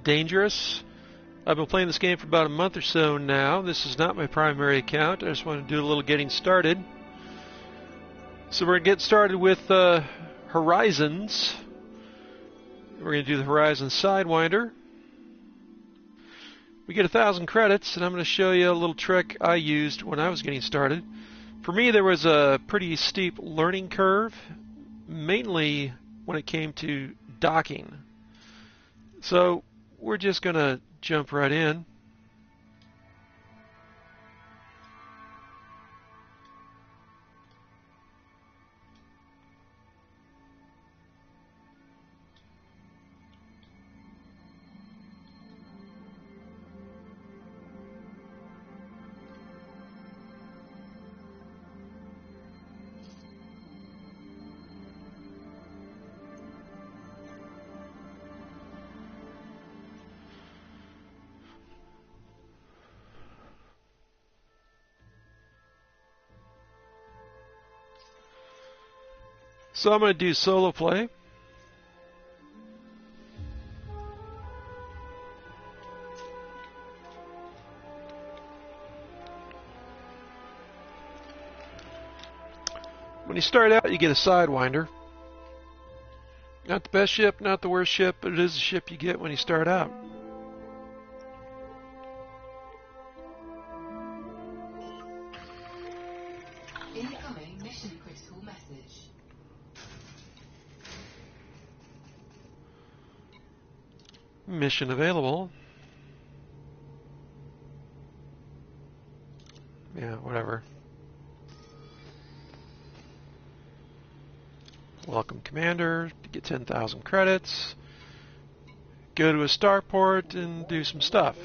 Dangerous. I've been playing this game for about a month or so now. This is not my primary account. I just want to do a little getting started. So we're going to get started with Horizons. We're going to do the Horizon Sidewinder. We get 1,000 credits, and I'm going to show you a little trick I used when I was getting started. For me, there was a pretty steep learning curve, mainly when it came to docking. So we're just going to jump right in. So I'm going to do solo play. When you start out, you get a Sidewinder. Not the best ship, not the worst ship, but it is the ship you get when you start out. Incoming mission critical message. Mission available. Yeah, whatever. Welcome, Commander. To get 10,000 credits. Go to a starport and do some stuff.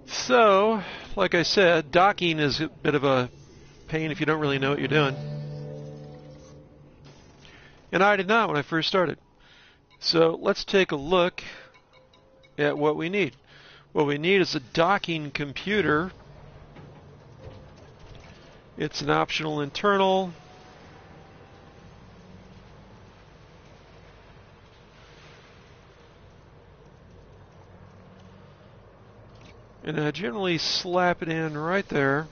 So, like I said, docking is a bit of a pain if you don't really know what you're doing. And I did not when I first started. So let's take a look at what we need. What we need is a docking computer. It's an optional internal. And I generally slap it in right there.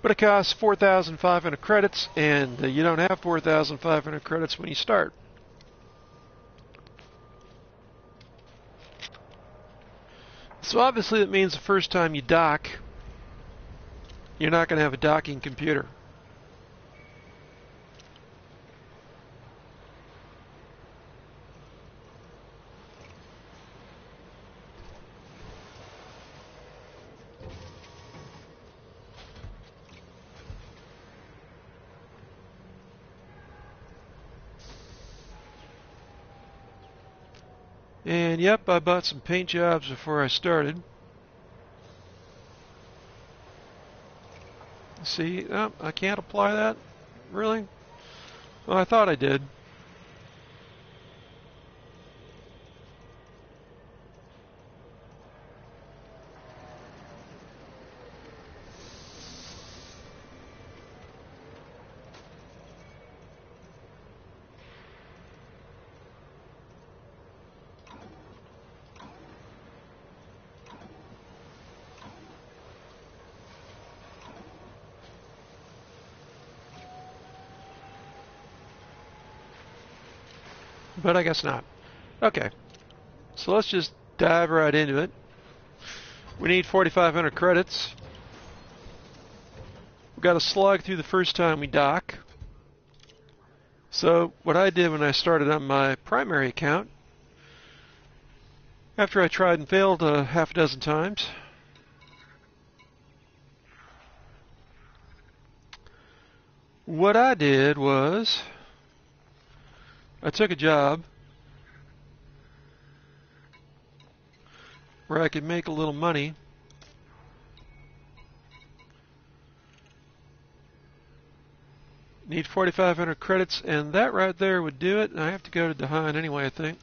But it costs 4,500 credits, and you don't have 4,500 credits when you start. So obviously that means the first time you dock, you're not going to have a docking computer. And yep, I bought some paint jobs before I started. See, oh, I can't apply that? Really? Well, I thought I did. But I guess not. Okay, so let's just dive right into it. We need 4,500 credits. We've got to slog through the first time we dock. So what I did when I started on my primary account, after I tried and failed half a dozen times, what I did was I took a job where I could make a little money. Need 4,500 credits, and that right there would do it. And I have to go to Dahan anyway, I think.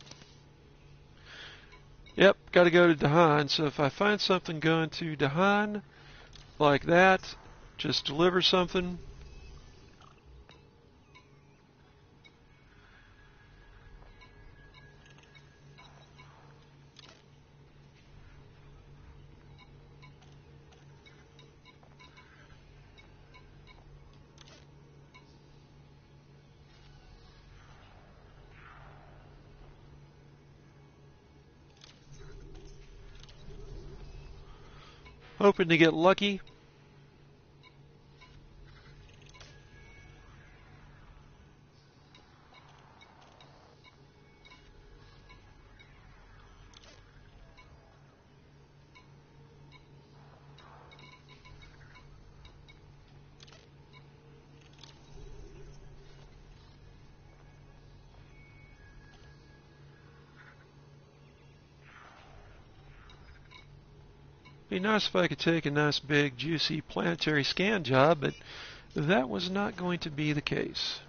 Yep, got to go to Dahan. So if I find something going to Dahan like that, just deliver something. hoping to get lucky. Be nice if I could take a nice big juicy planetary scan job, but that was not going to be the case.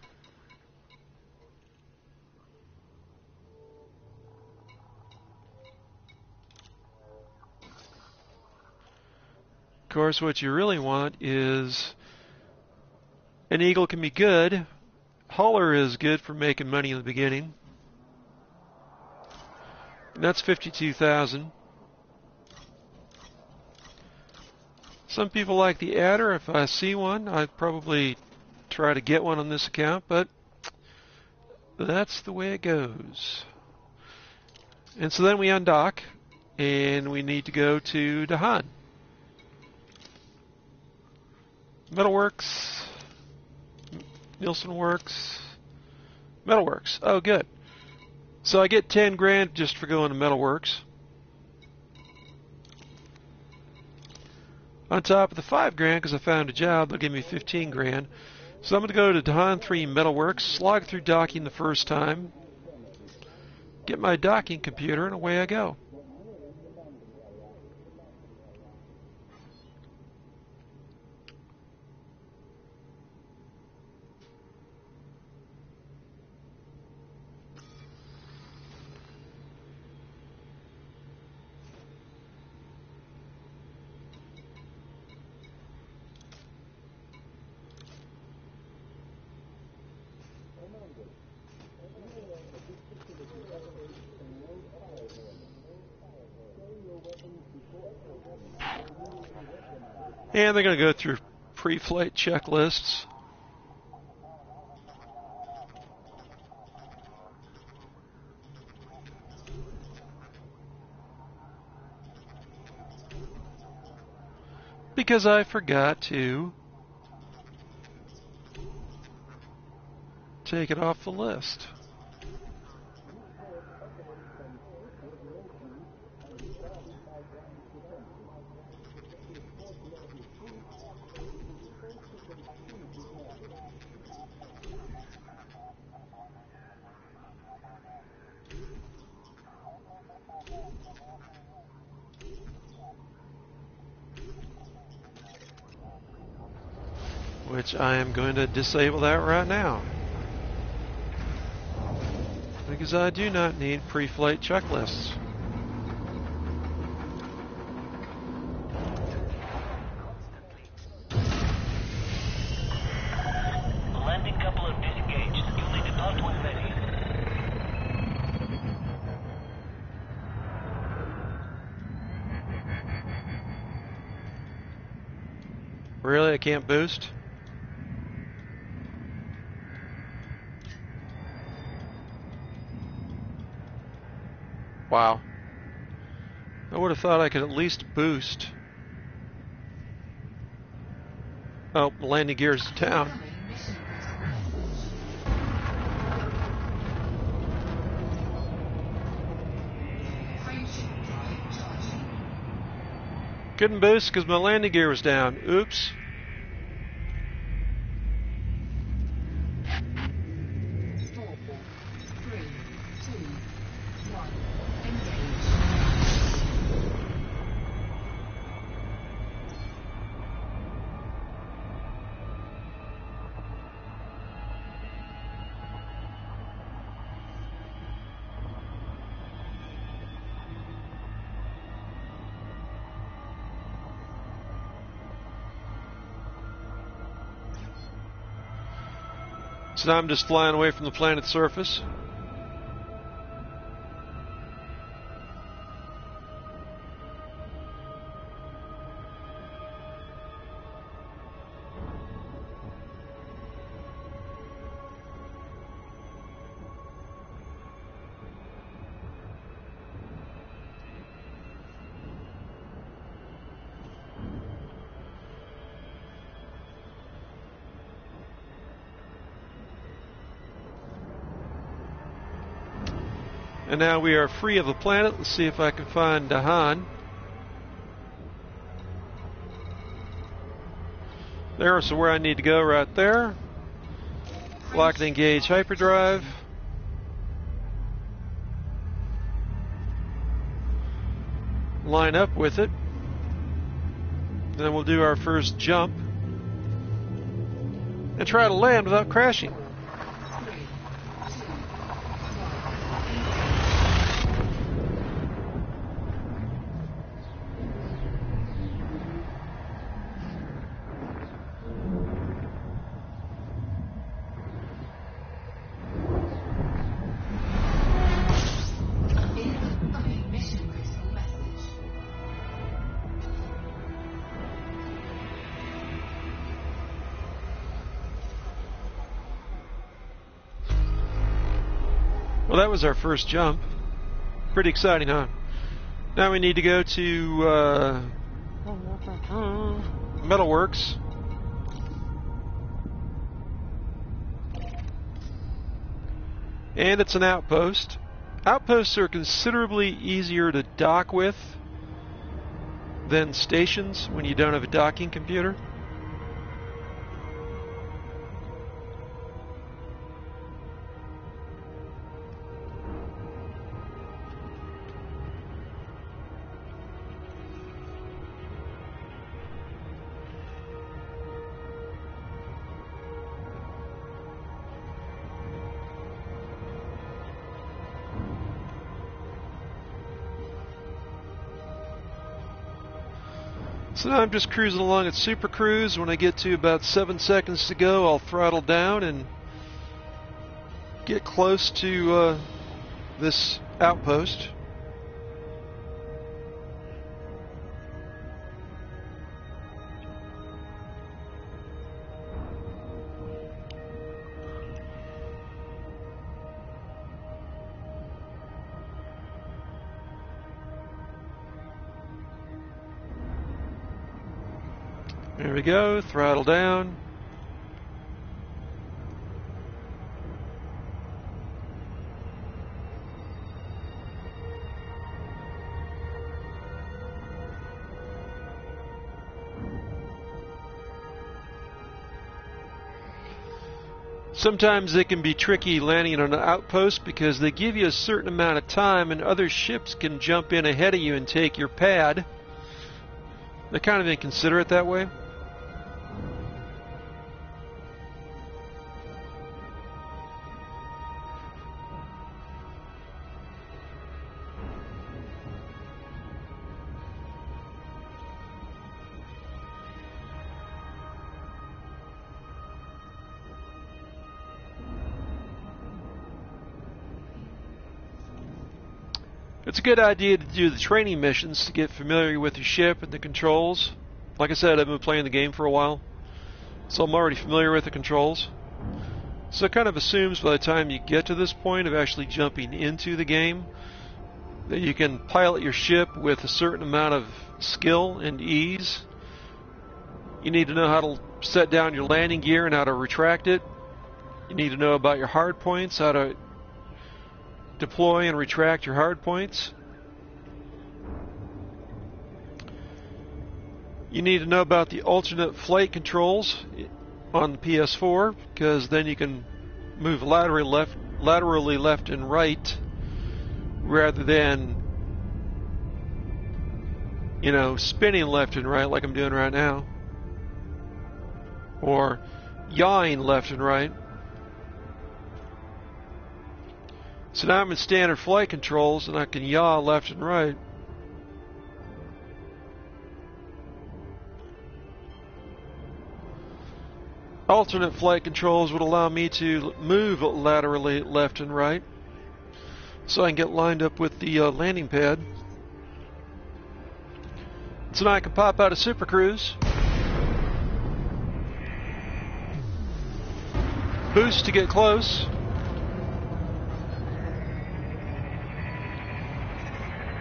Of course, what you really want is an eagle can be good. Hauler is good for making money in the beginning. And that's 52,000. Some people like the adder. If I see one, I'd probably try to get one on this account, but that's the way it goes. And so then we undock, and we need to go to Dahan. Metalworks, Nielsen Works, Metalworks. Oh, good. So I get 10 grand just for going to Metalworks. On top of the 5 grand, because I found a job, they'll give me 15 grand. So I'm going to go to Dahan 3 Metalworks, slog through docking the first time, get my docking computer, and away I go. And they're going to go through pre-flight checklists. Because I forgot to take it off the list. Which I am going to disable that right now. Because I do not need pre-flight checklists. Landing coupler disengaged. You'll need to depart when ready. Really? I can't boost? Wow. I would have thought I could at least boost. Oh, landing gears down. Couldn't boost because my landing gear was down. Oops. So now I'm just flying away from the planet's surface. And now we are free of the planet. Let's see if I can find Dahan. There's where I need to go right there. Lock and engage hyperdrive. Line up with it. Then we'll do our first jump. And try to land without crashing. Well, that was our first jump. Pretty exciting, huh? Now we need to go to Metalworks. And it's an outpost. Outposts are considerably easier to dock with than stations when you don't have a docking computer. So now I'm just cruising along at Super Cruise. When I get to about 7 seconds to go, I'll throttle down and get close to this outpost. There we go, throttle down. Sometimes it can be tricky landing on an outpost because they give you a certain amount of time and other ships can jump in ahead of you and take your pad. They're kind of inconsiderate that way. It's a good idea to do the training missions to get familiar with your ship and the controls. Like I said, I've been playing the game for a while, so I'm already familiar with the controls. So it kind of assumes by the time you get to this point of actually jumping into the game that you can pilot your ship with a certain amount of skill and ease. You need to know how to set down your landing gear and how to retract it. You need to know about your hard points, how to deploy and retract your hard points. You need to know about the alternate flight controls on the PS4, because then you can move laterally left and right rather than, you know, spinning left and right like I'm doing right now, or yawing left and right. So now I'm in standard flight controls and I can yaw left and right. Alternate flight controls would allow me to move laterally left and right so I can get lined up with the landing pad. So now I can pop out of Super Cruise, boost to get close.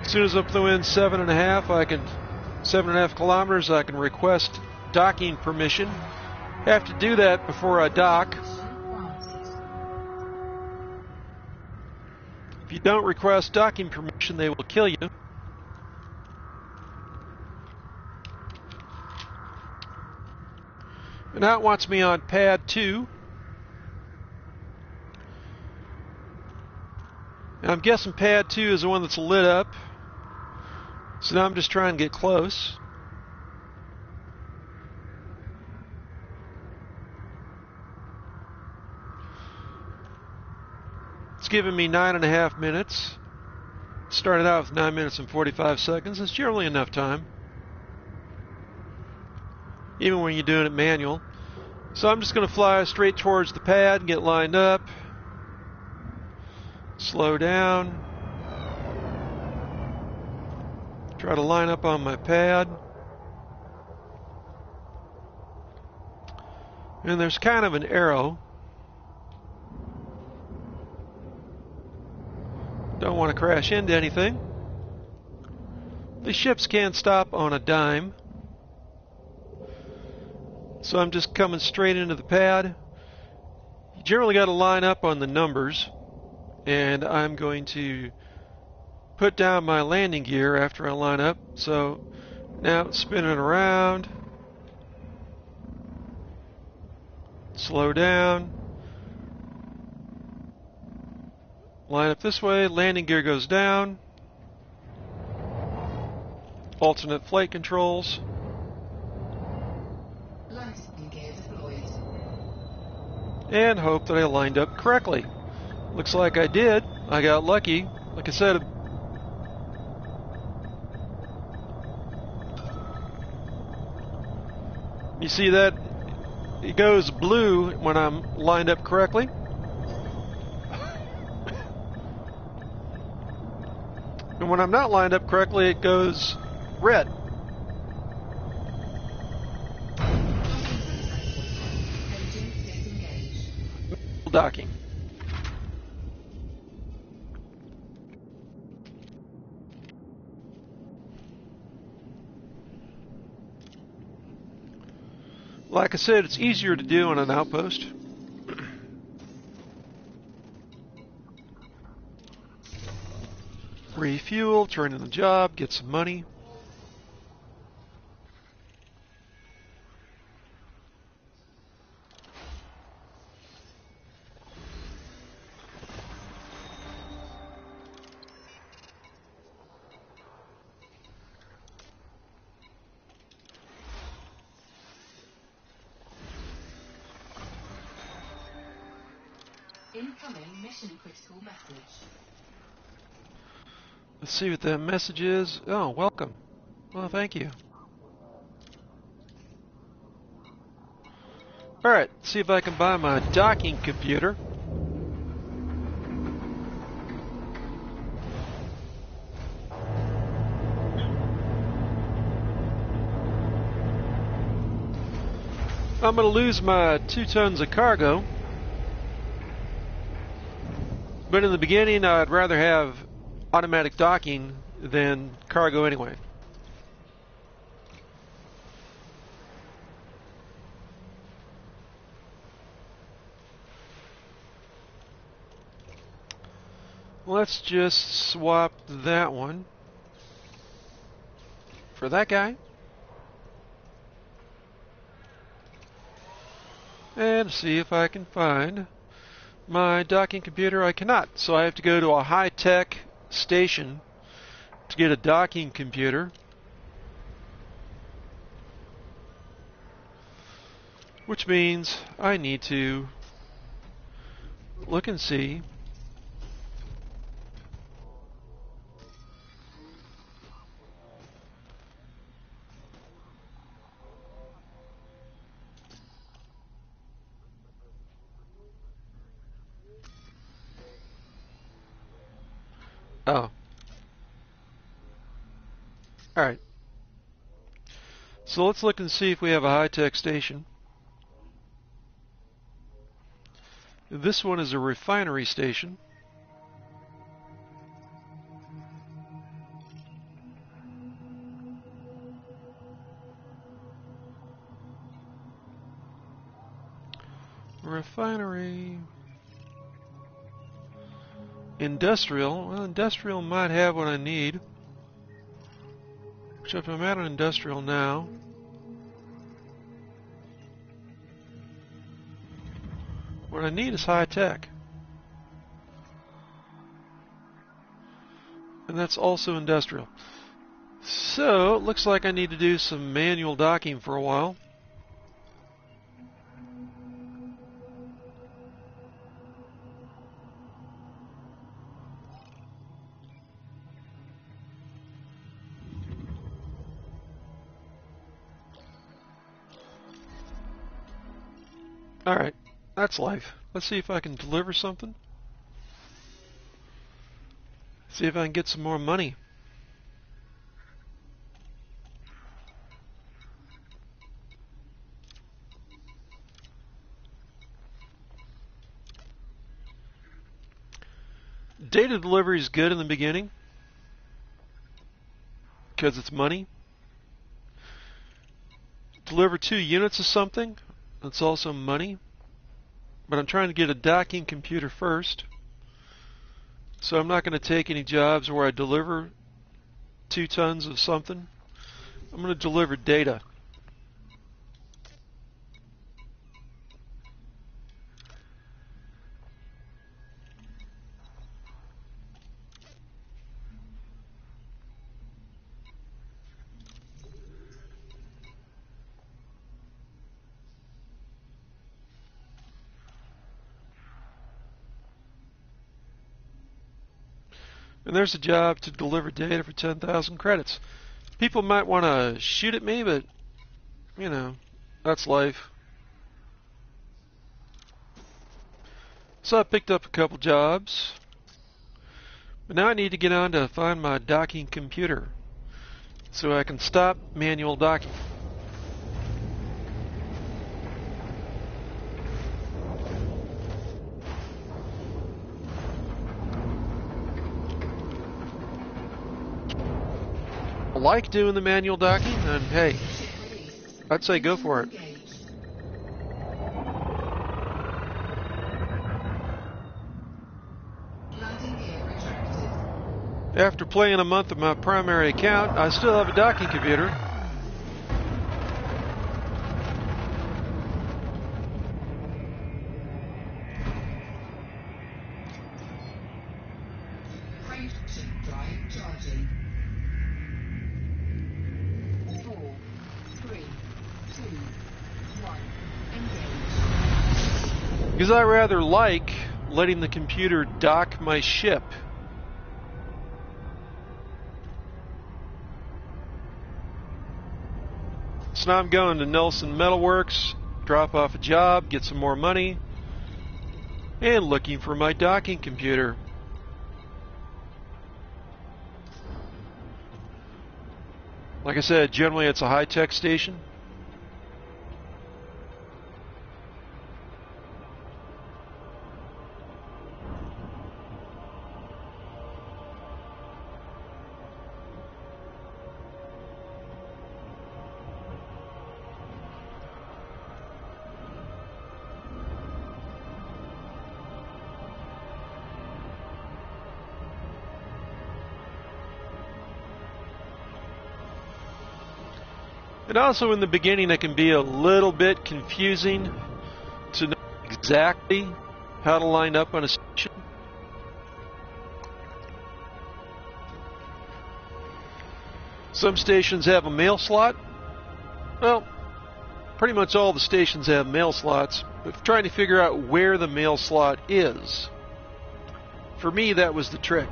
As soon as I'm within 7.5 kilometers, I can request docking permission. Have to do that before I dock. If you don't request docking permission, they will kill you. And now it wants me on pad 2. And I'm guessing pad 2 is the one that's lit up. So now I'm just trying to get close. It's giving me 9.5 minutes. Started out with 9 minutes and 45 seconds. It's generally enough time, even when you're doing it manual. So I'm just going to fly straight towards the pad and get lined up. Slow down. Try to line up on my pad. And there's kind of an arrow. Don't want to crash into anything. The ships can't stop on a dime. So I'm just coming straight into the pad. You generally got to line up on the numbers. And I'm going to put down my landing gear after I line up. So now it's spinning around. Slow down. Line up this way. Landing gear goes down. Alternate flight controls. Landing gear deployed. And hope that I lined up correctly. Looks like I did. I got lucky. Like I said, you see that? It goes blue when I'm lined up correctly. And when I'm not lined up correctly, it goes red. Engine disengaged. Docking. Like I said, it's easier to do on an outpost. Refuel, turn in the job, get some money. Incoming mission critical message. Let's see what that message is. Oh, welcome. Well, thank you. Alright, see if I can buy my docking computer. I'm going to lose my 2 tons of cargo. But in the beginning, I'd rather have automatic docking than cargo anyway. Let's just swap that one for that guy. And see if I can find my docking computer. I cannot, so I have to go to a high-tech station to get a docking computer, which means I need to look and see oh. Alright. So let's look and see if we have a high-tech station. This one is a refinery station. Refinery. Industrial. Well, industrial might have what I need. Except I'm at an industrial now. What I need is high tech. And that's also industrial. So, it looks like I need to do some manual docking for a while. Alright, that's life. Let's see if I can deliver something. See if I can get some more money. Data delivery is good in the beginning because it's money. Deliver 2 units of something, that's also money. But I'm trying to get a docking computer first. So I'm not going to take any jobs where I deliver 2 tons of something. I'm going to deliver data. And there's a job to deliver data for 10,000 credits. People might want to shoot at me, but, you know, that's life. So I picked up a couple jobs. But now I need to get on to find my docking computer so I can stop manual docking. Like doing the manual docking, and hey, I'd say go for it. After playing a month of my primary account, I still have a docking computer. Because I rather like letting the computer dock my ship. So now I'm going to Nelson Metalworks, drop off a job, get some more money, and looking for my docking computer. Like I said, generally it's a high-tech station. And also in the beginning it can be a little bit confusing to know exactly how to line up on a station. Some stations have a mail slot. Well, pretty much all the stations have mail slots, but trying to figure out where the mail slot is. For me, that was the trick.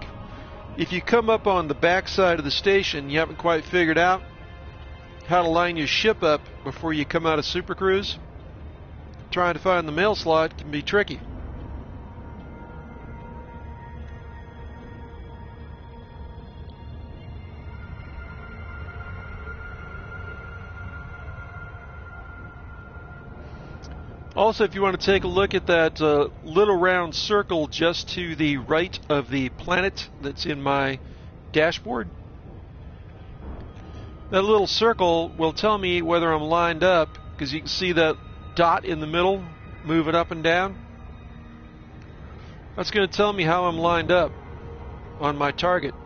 If you come up on the back side of the station, you haven't quite figured out how to line your ship up before you come out of Super Cruise, trying to find the mail slot can be tricky. Also, if you want to take a look at that little round circle just to the right of the planet that's in my dashboard, that little circle will tell me whether I'm lined up, because you can see that dot in the middle moving up and down. That's going to tell me how I'm lined up on my target.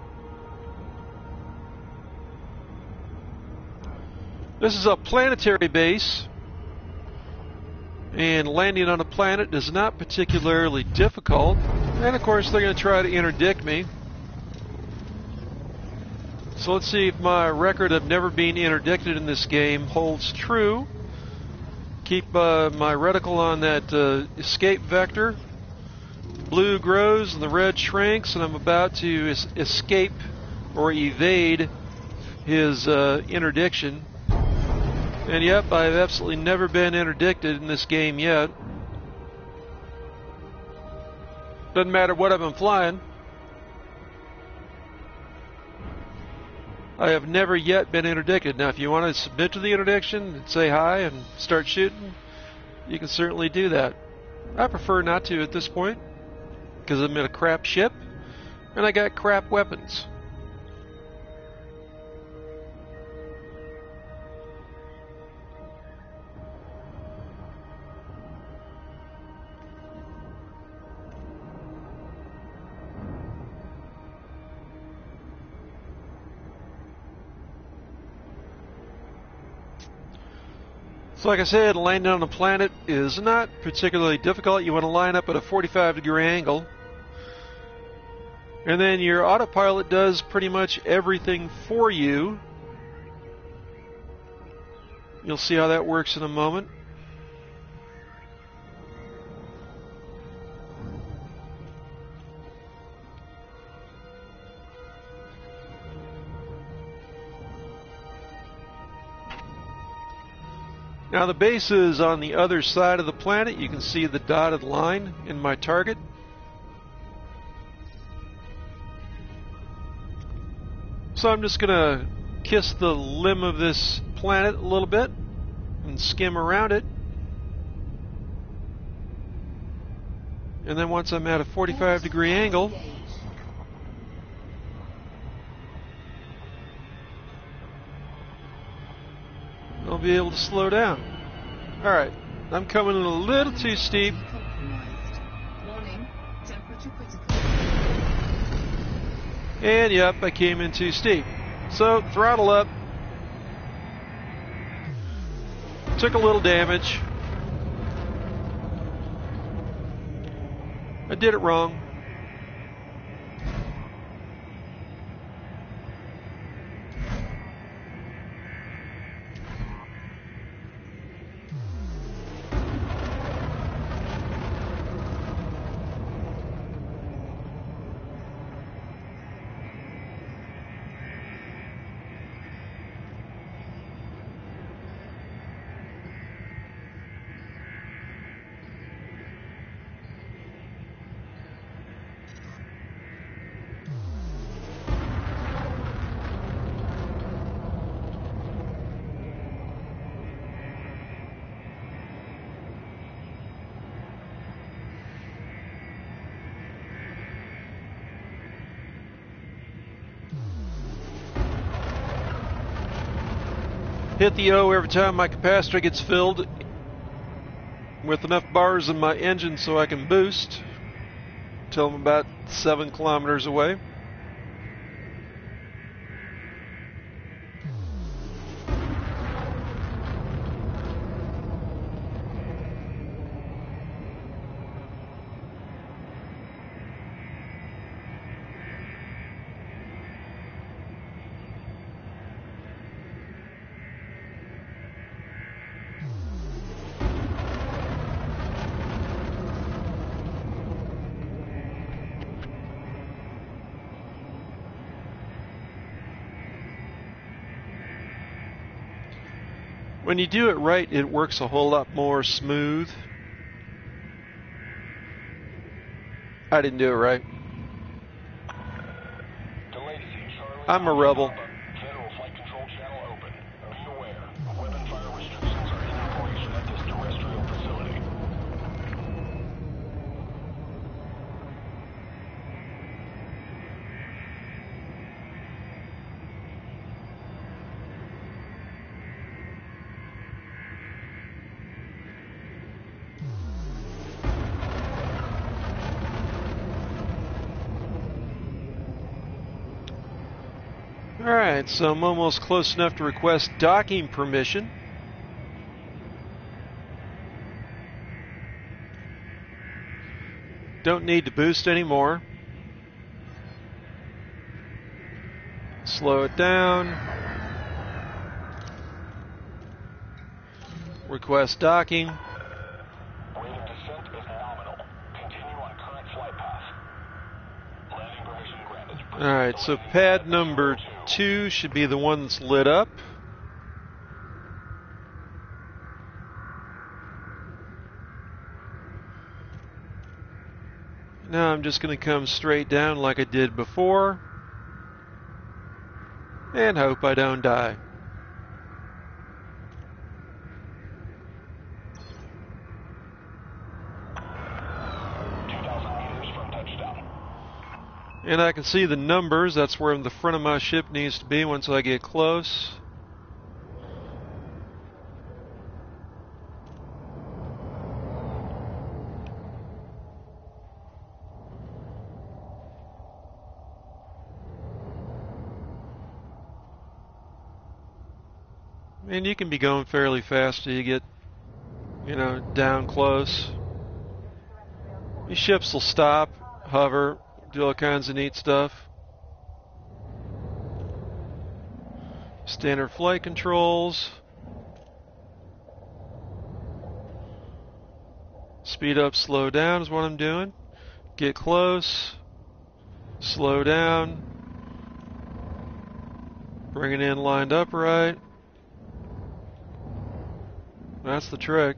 This is a planetary base, and landing on a planet is not particularly difficult. And of course, they're going to try to interdict me. So let's see if my record of never being interdicted in this game holds true. Keep my reticle on that escape vector. Blue grows and the red shrinks, and I'm about to escape or evade his interdiction. And yep, I've absolutely never been interdicted in this game yet. Doesn't matter what I've been flying. I have never yet been interdicted. Now, if you want to submit to the interdiction and say hi and start shooting, you can certainly do that. I prefer not to at this point, because I'm in a crap ship, and I got crap weapons. So like I said, landing on a planet is not particularly difficult. You want to line up at a 45-degree angle. And then your autopilot does pretty much everything for you. You'll see how that works in a moment. Now the base is on the other side of the planet. You can see the dotted line in my target. So I'm just going to kiss the limb of this planet a little bit and skim around it. And then once I'm at a 45-degree angle, I'll be able to slow down. Alright, I'm coming in a little too steep. Warning, temperature critical. And yep, I came in too steep. So, throttle up. Took a little damage. I did it wrong. Hit the O every time my capacitor gets filled with enough bars in my engine so I can boost till I'm about 7 kilometers away. When you do it right, it works a whole lot more smooth. I didn't do it right. I'm a rebel. Federal flight control channel open. Be aware, weapon fire restrictions are in operation at this terrestrial facility. Alright, so I'm almost close enough to request docking permission. Don't need to boost anymore. Slow it down. Request docking. Rate of descent is nominal. Continue on current flight path. Landing permission granted. Alright, so pad number 2 should be the one that's lit up. Now I'm just going to come straight down like I did before and hope I don't die. And I can see the numbers. That's where the front of my ship needs to be once I get close. And you can be going fairly fast till you get, down close. These ships will stop, hover, do all kinds of neat stuff. Standard flight controls. Speed up, slow down is what I'm doing. Get close. Slow down. Bring it in lined up right. That's the trick.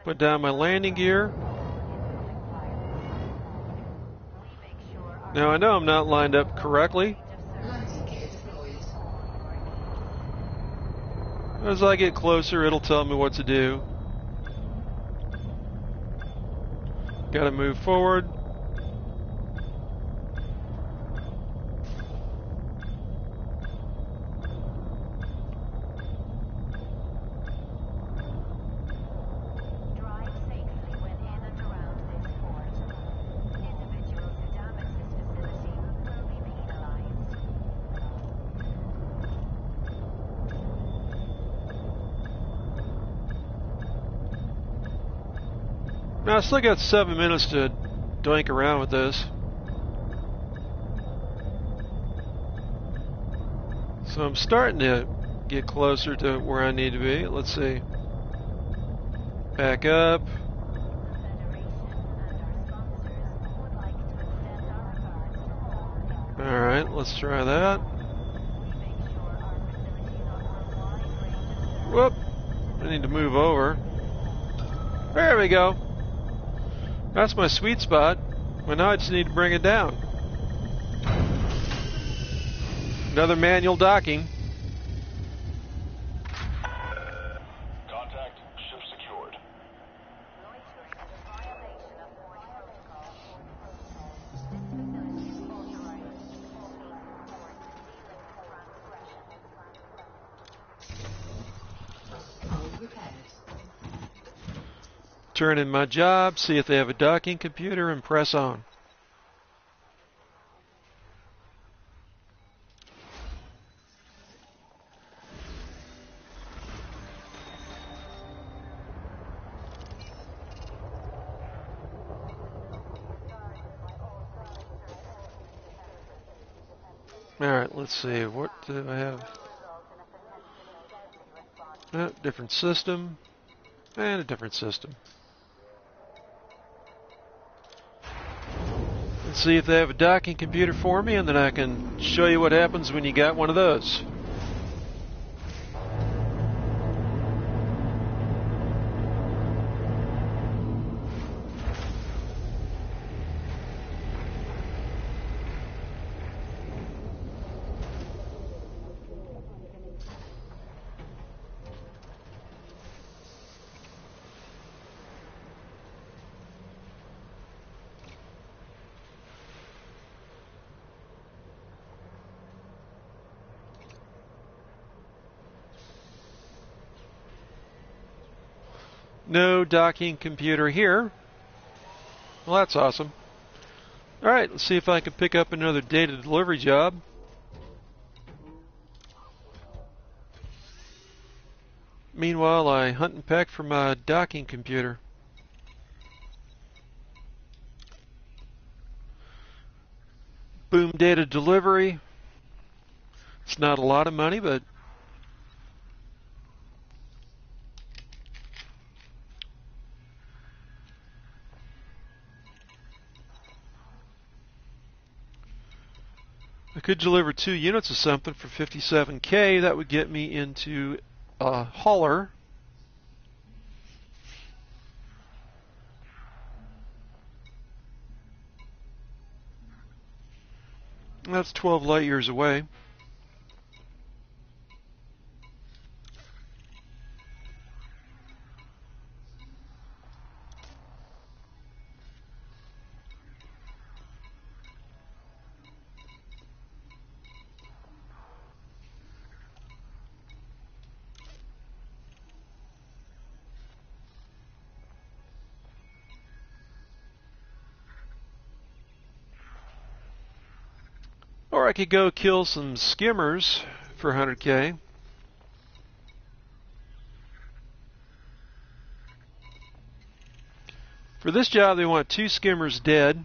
Put down my landing gear. Now I know I'm not lined up correctly. As I get closer, it'll tell me what to do. Gotta move forward. Now I still got 7 minutes to doink around with this. So I'm starting to get closer to where I need to be. Let's see. Back up. Alright, let's try that. Whoop! I need to move over. There we go. That's my sweet spot. Well, now I just need to bring it down. Another manual docking. Contact, ship secured. Turn in my job, see if they have a docking computer, and press on. Alright, let's see, what do I have? Different system, and a different system. Let's see if they have a docking computer for me, and then I can show you what happens when you got one of those. No docking computer here. Well, that's awesome. Alright, let's see if I can pick up another data delivery job. Meanwhile, I hunt and peck for my docking computer. Boom data delivery. It's not a lot of money, but I could deliver 2 units of something for 57K. That would get me into a hauler. That's 12 light years away. Or I could go kill some skimmers for 100K. For this job, they want 2 skimmers dead.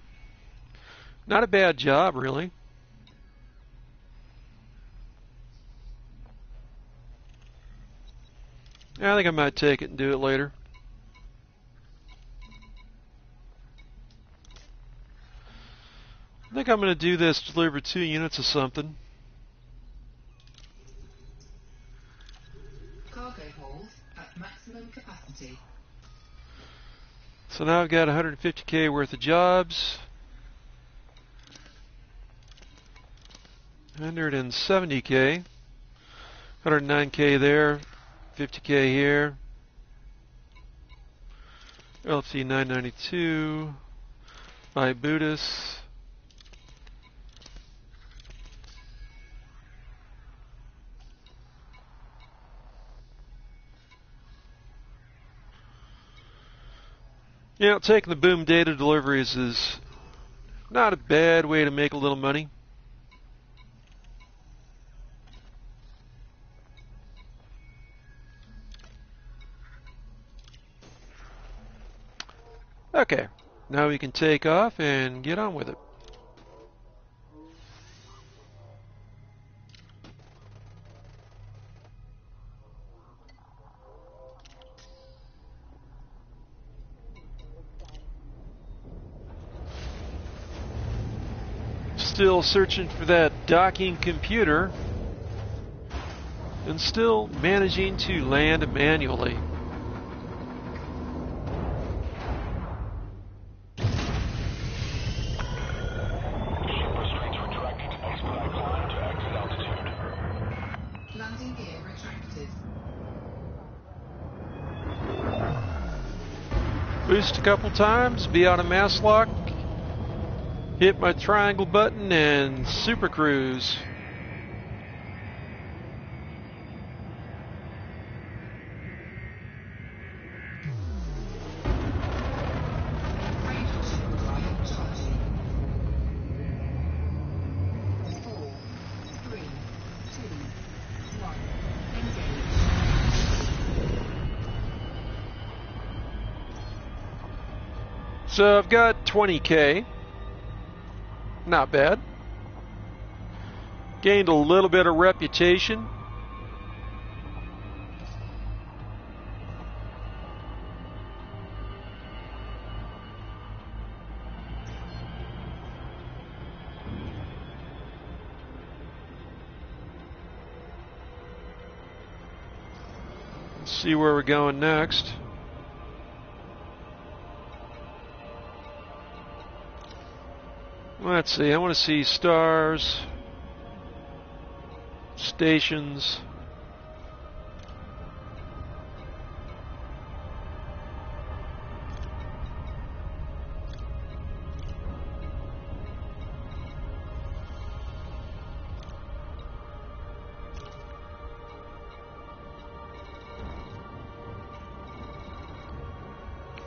Not a bad job, really. I think I might take it and do it later. I think I'm going to do this, deliver 2 units of something. Cargo hold at maximum capacity. So now I've got 150K worth of jobs. 170K. 109K there. 50K here. LFC 992. iBuddhist. You know, taking the boom data deliveries is not a bad way to make a little money. Okay, now we can take off and get on with it. Still searching for that docking computer and still managing to land manually. Ship restraints retracting. Expedite climb to exit altitude. Landing gear retracted. Boost a couple times, be out of mass lock, hit my triangle button, and super cruise. Radar shield drive charging. 4, 3, 2, 1. Engage. So I've got 20K. Not bad. Gained a little bit of reputation. Let's see where we're going next. Let's see, I want to see stars, stations.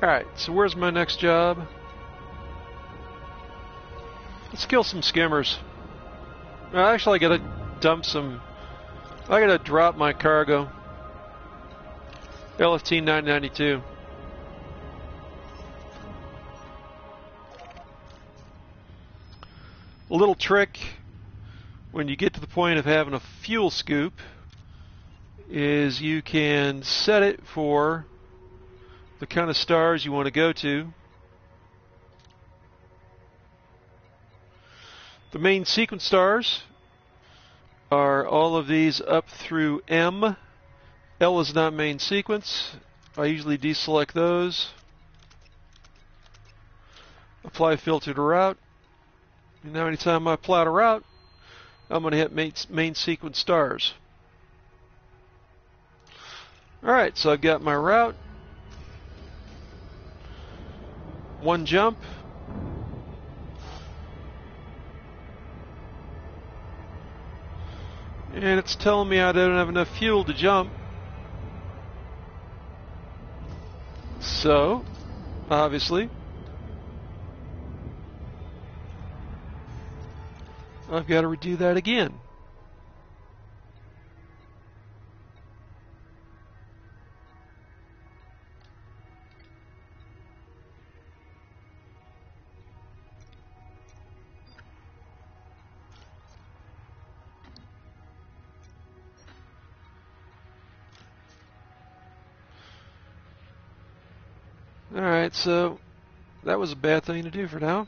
Alright, so where's my next job? Let's kill some skimmers. Actually, I gotta dump some. I gotta drop my cargo. LFT 992. A little trick when you get to the point of having a fuel scoop is you can set it for the kind of stars you want to go to. The main sequence stars are all of these up through M. L is not main sequence. I usually deselect those. Apply filter to route. And now anytime I plot a route, I'm going to hit main sequence stars. Alright, so I've got my route. One jump. And it's telling me I don't have enough fuel to jump. So, obviously, I've got to redo that again. Alright, so that was a bad thing to do for now.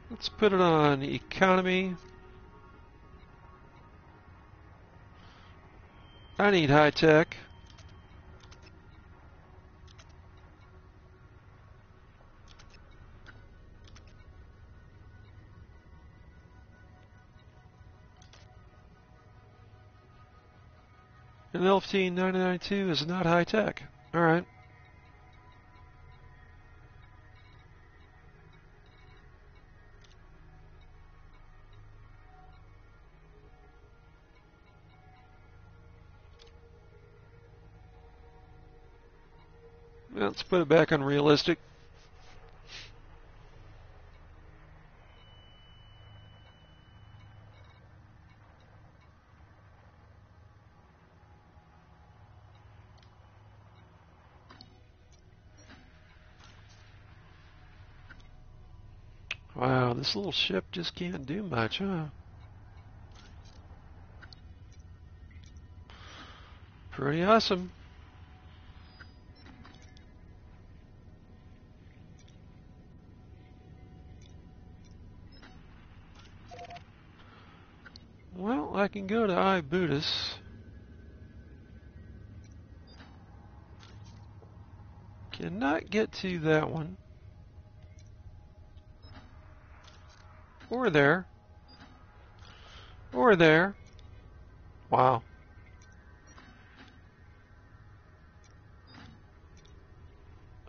Let's put it on economy. I need high tech. And LFT 992 is not high tech. Alright. Let's put it back on realistic. Wow, this little ship just can't do much, huh? Pretty awesome. Well, I can go to Buddhist. Cannot get to that one. Or there. Or there. Wow.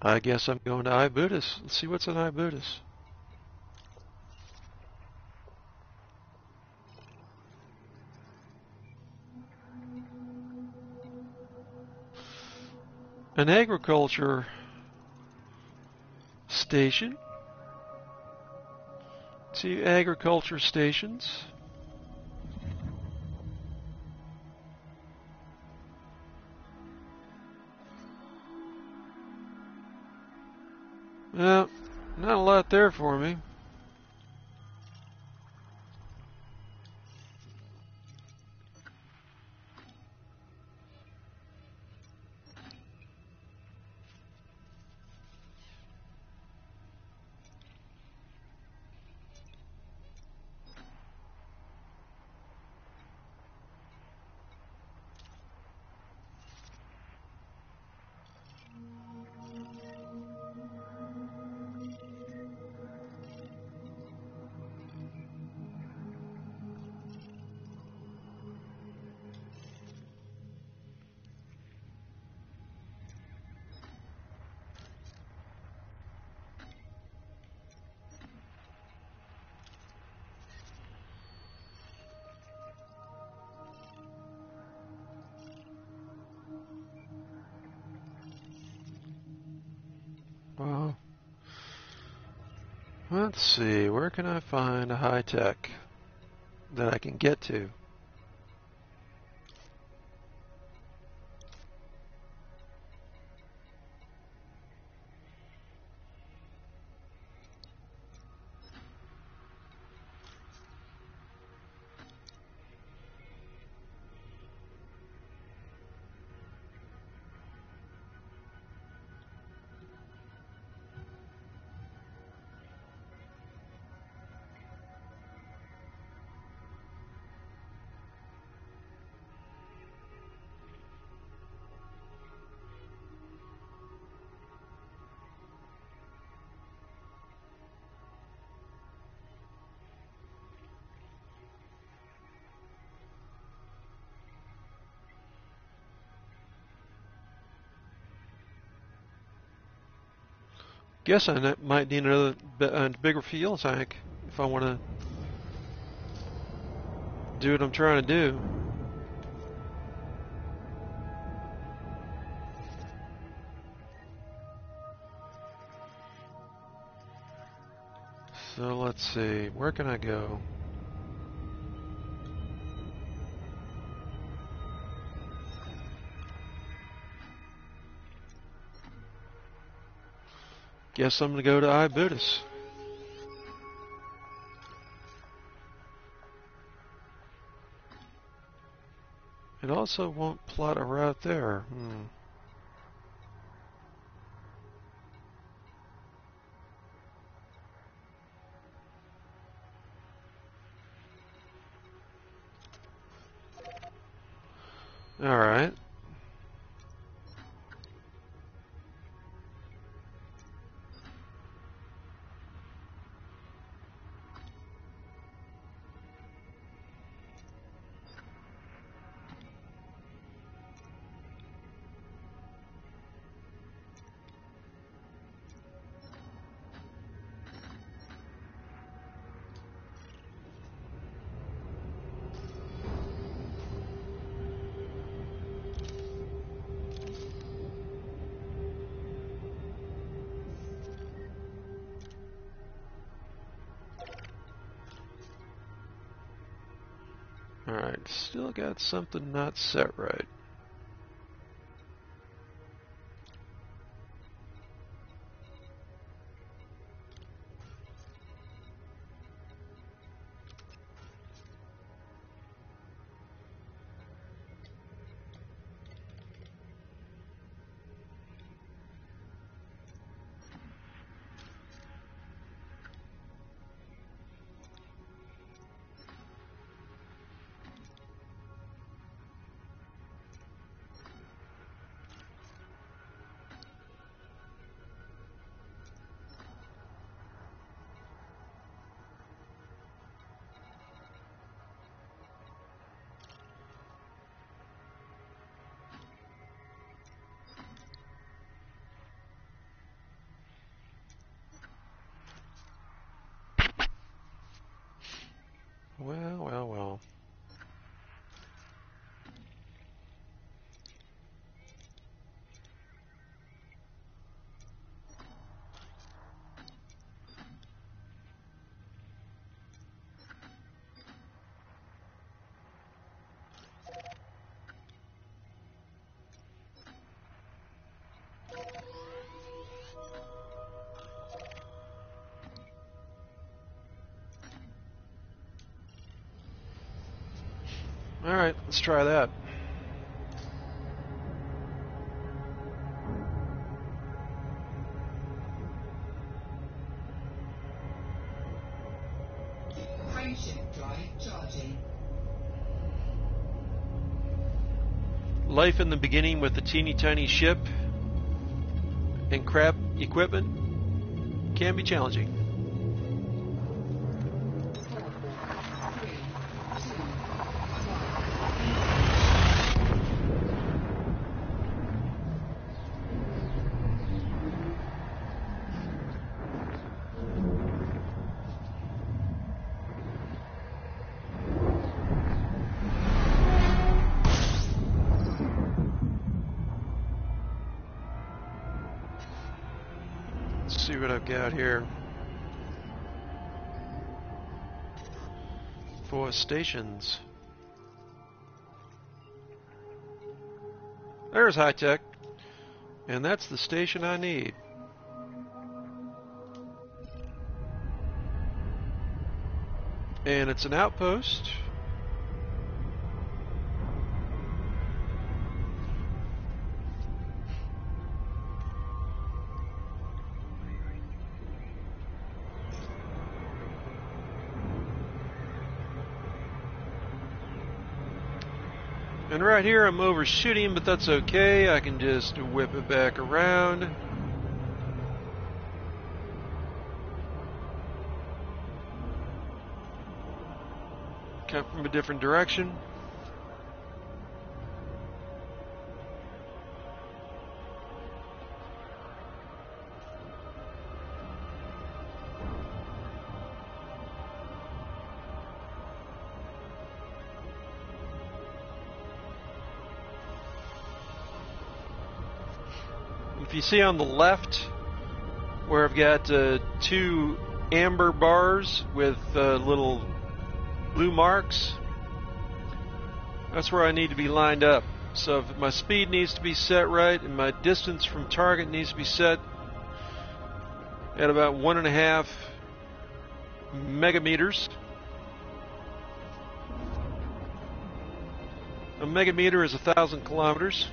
I guess I'm going to Buddhist. Let's see what's in Buddhist. An agriculture station. 2 agriculture stations. Well, not a lot there for me. Wow. Let's see, where can I find a high tech that I can get to? Guess I might need another bigger fuel tank if I want to do what I'm trying to do. So let's see, where can I go? Guess I'm going to go to Ibutis. It also won't plot a route there. Alright. Alright, still got something not set right. Well, well, well. Alright, let's try that. Frameshift drive charging. Life in the beginning with a teeny tiny ship and crap equipment can be challenging. 4, 3, 2, 'Let's see what I've got here. for stations. There's high tech, and that's the station I need. And it's an outpost. And right here I'm overshooting, but that's okay. I can just whip it back around. Come from a different direction. If you see on the left where I've got two amber bars with little blue marks, that's where I need to be lined up. So if my speed needs to be set right and my distance from target needs to be set at about 1.5 megameters. A megameter is 1,000 kilometers.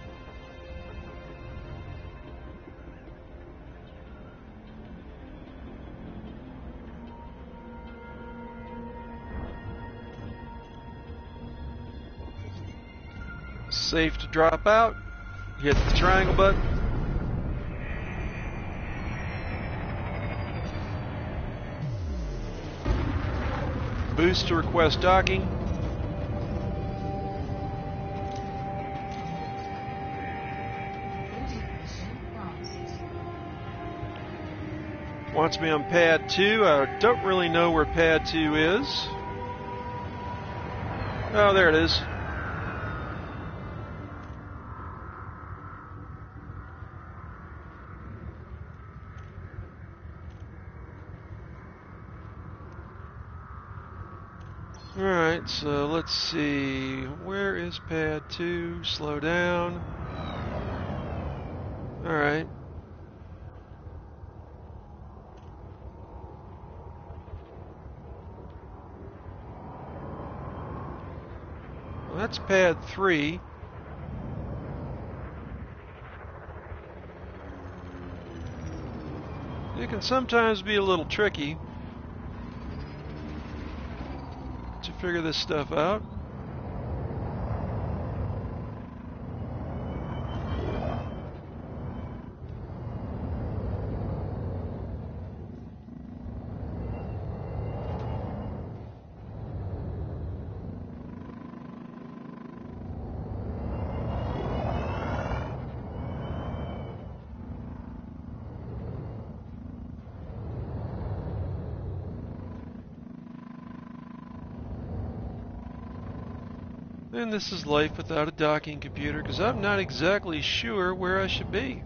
Safe to drop out. Hit the triangle button. Boost to request docking. Wants me on pad 2. I don't really know where pad 2 is. Oh, there it is. Alright, so let's see. Where is pad 2? Slow down. Alright. Well, that's pad 3. It can sometimes be a little tricky to figure this stuff out. And this is life without a docking computer, because I'm not exactly sure where I should be.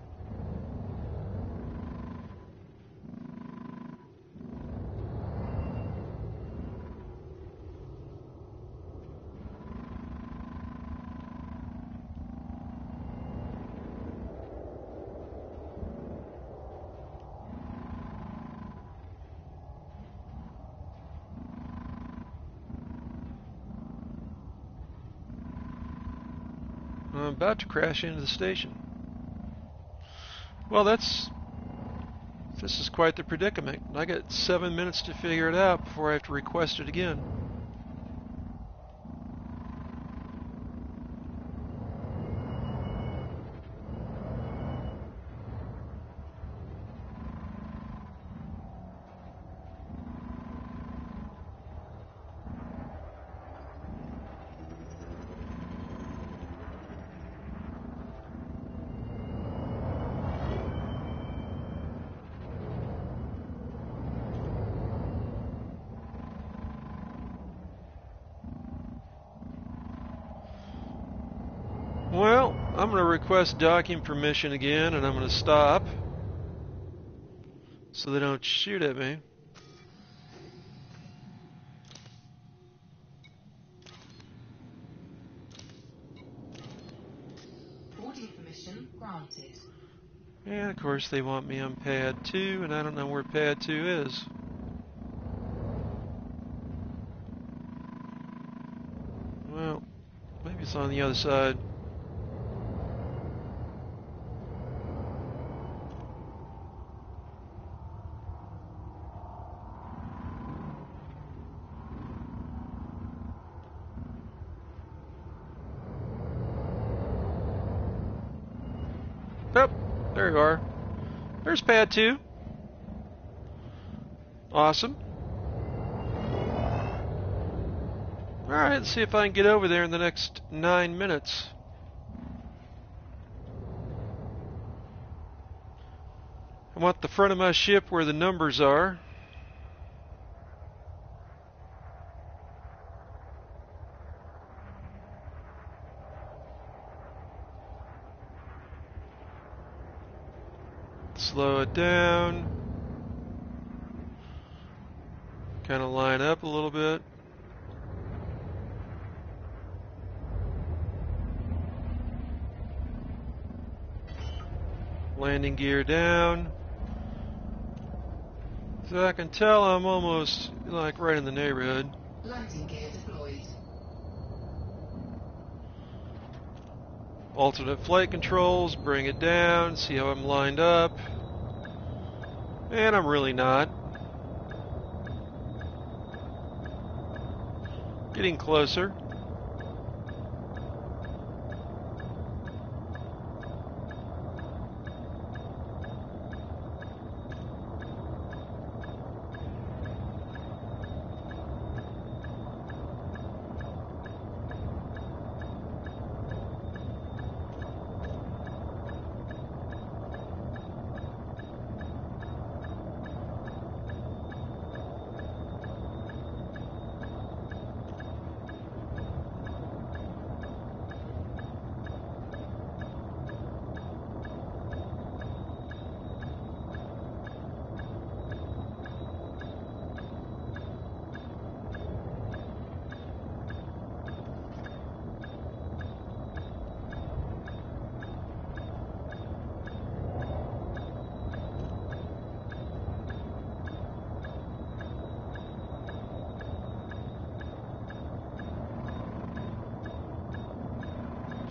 I'm about to crash into the station. Well, this is quite the predicament. I got 7 minutes to figure it out before I have to request it again. Well, I'm going to request docking permission again, and I'm going to stop so they don't shoot at me. sighted. And of course they want me on pad 2, and I don't know where pad 2 is. Well, maybe it's on the other side. Oh, there you are. There's pad 2. Awesome. Alright, let's see if I can get over there in the next 9 minutes. I want the front of my ship where the numbers are. Slow it down. Kind of line up a little bit. Landing gear down. So I can tell I'm almost like right in the neighborhood. Landing gear deployed. Alternate flight controls, bring it down, see how I'm lined up. And I'm really not. Getting closer.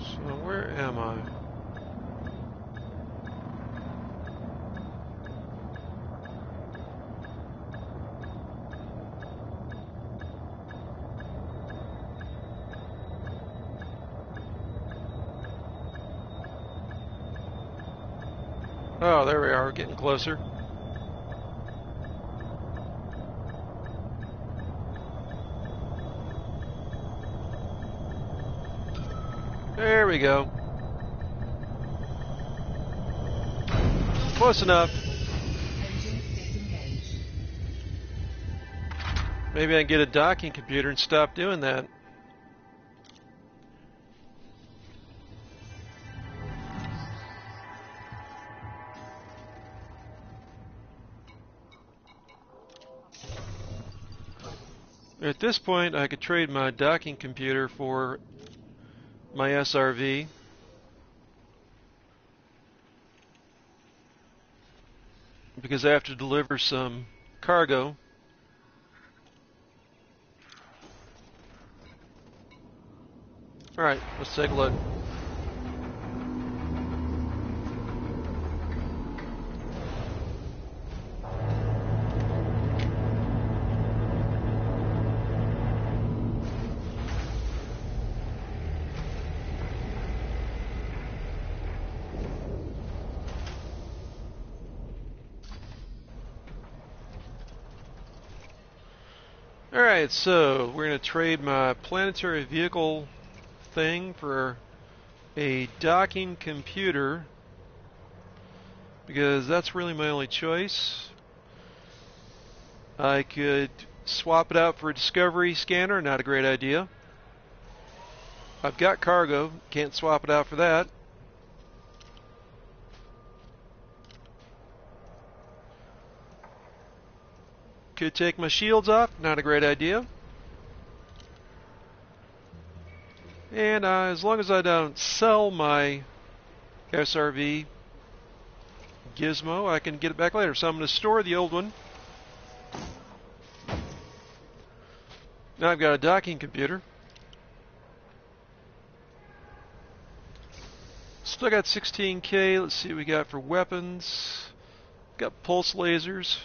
So where am I? Oh, there we are, we're getting closer. There we go. Close enough. Engine disengaged. Maybe I can get a docking computer and stop doing that. At this point, I could trade my docking computer for my SRV. Because I have to deliver some cargo. Alright, let's take a look. Alright, so we're going to trade my planetary vehicle thing for a docking computer because that's really my only choice. I could swap it out for a discovery scanner, not a great idea. I've got cargo, can't swap it out for that. Could take my shields off, not a great idea. And as long as I don't sell my SRV gizmo. I can get it back later. So I'm going to store the old one. Now I've got a docking computer. Still got 16K. Let's see what we got for weapons. Got pulse lasers.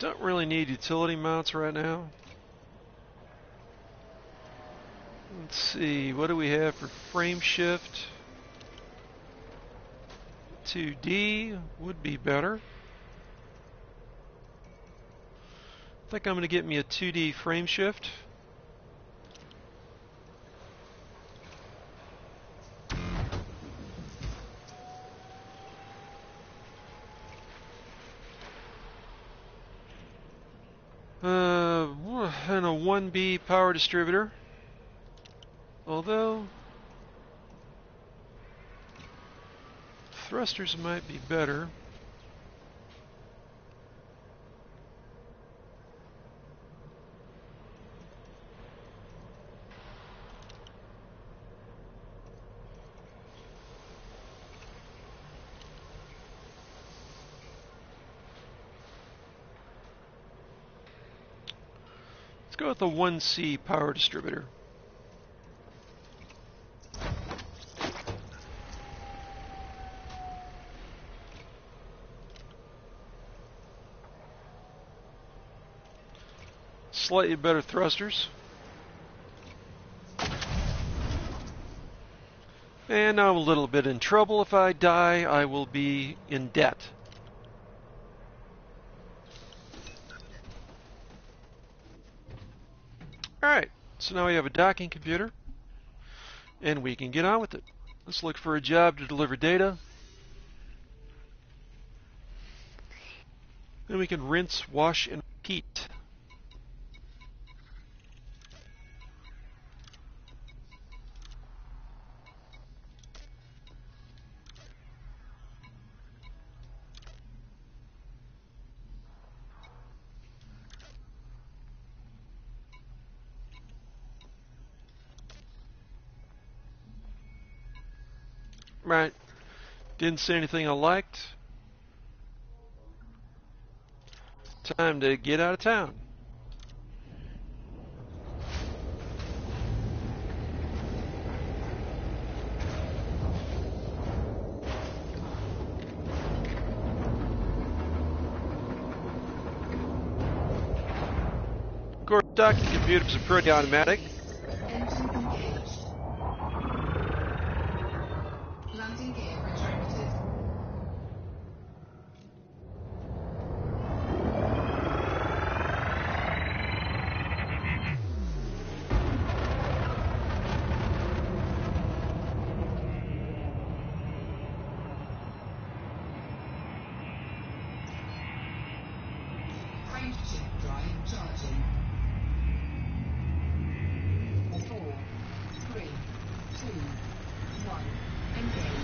Don't really need utility mounts right now. Let's see, what do we have for frame shift? 2D would be better. I think I'm going to get me a 2D frame shift. And a 1B power distributor. Although thrusters might be better. Let's go with the 1C power distributor. Slightly better thrusters. And now I'm a little bit in trouble. If I die, I will be in debt. Alright, so now we have a docking computer, and we can get on with it. Let's look for a job to deliver data. Then we can rinse, wash, and repeat. Right. Didn't see anything I liked. Time to get out of town. Of course, docking computers are pretty automatic. Engine engaged. Landing gear retracted. Frameshift drive charging. 4, 3, 2, 1. Engage.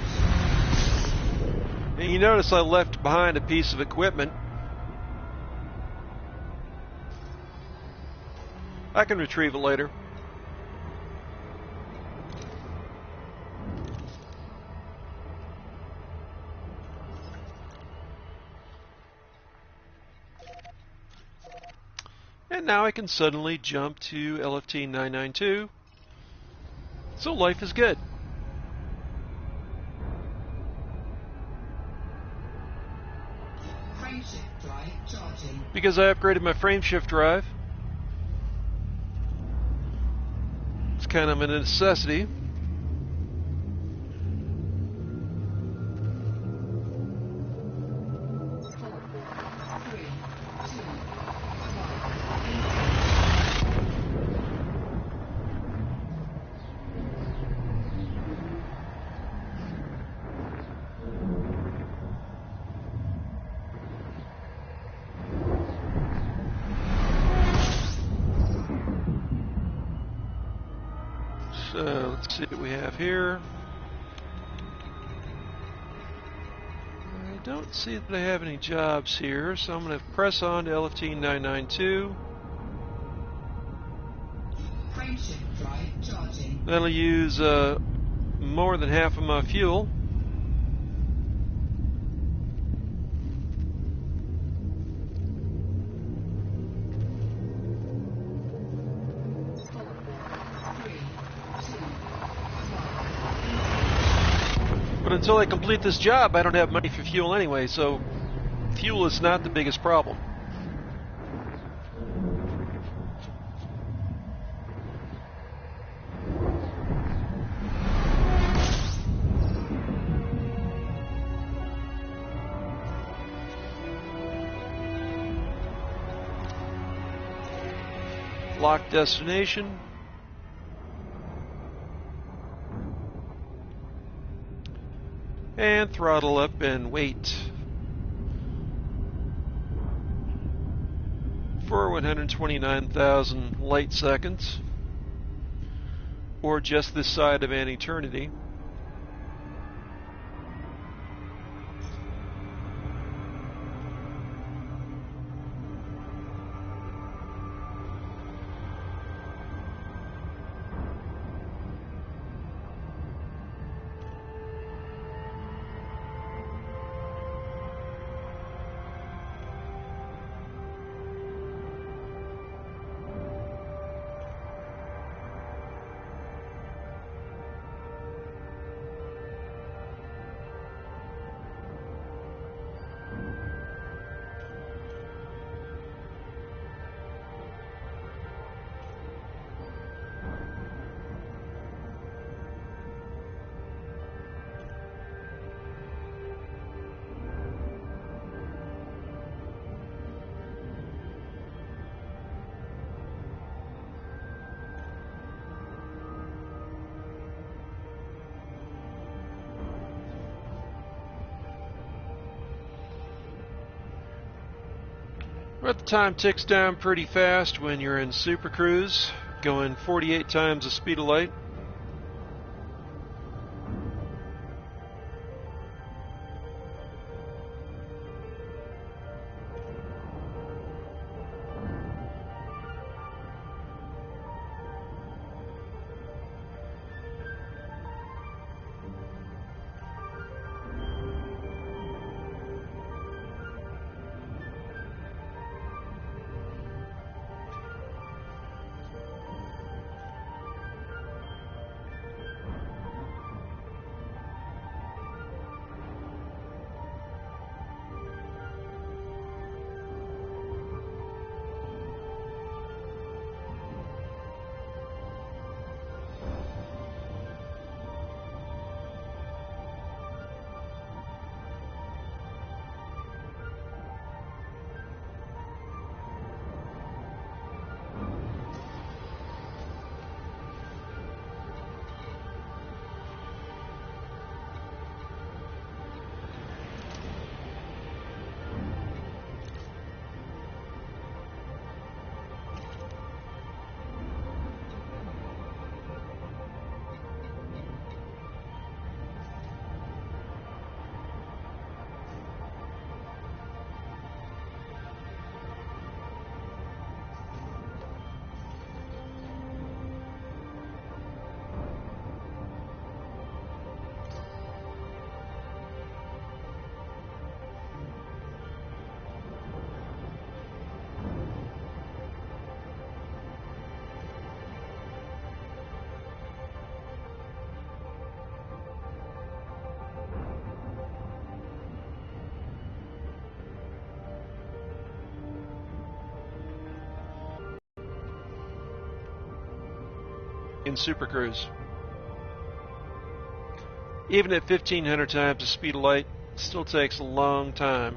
And you notice I left behind a piece of equipment. I can retrieve it later. And now I can suddenly jump to LFT 992. So life is good. Frameshift drive charging. Because I upgraded my frame shift drive. It's kind of a necessity. So let's see what we have here. don't see that I have any jobs here, so I'm going to press on to LFT 992. Frameshift drive charging. That'll use more than half of my fuel. But until I complete this job, I don't have money for fuel anyway, so fuel is not the biggest problem. Lock destination. And throttle up and wait for 129,000 light seconds, or just this side of an eternity. But the time ticks down pretty fast when you're in Super Cruise, going 48 times the speed of light. In Super Cruise. Even at 1,500 times the speed of light, it still takes a long time.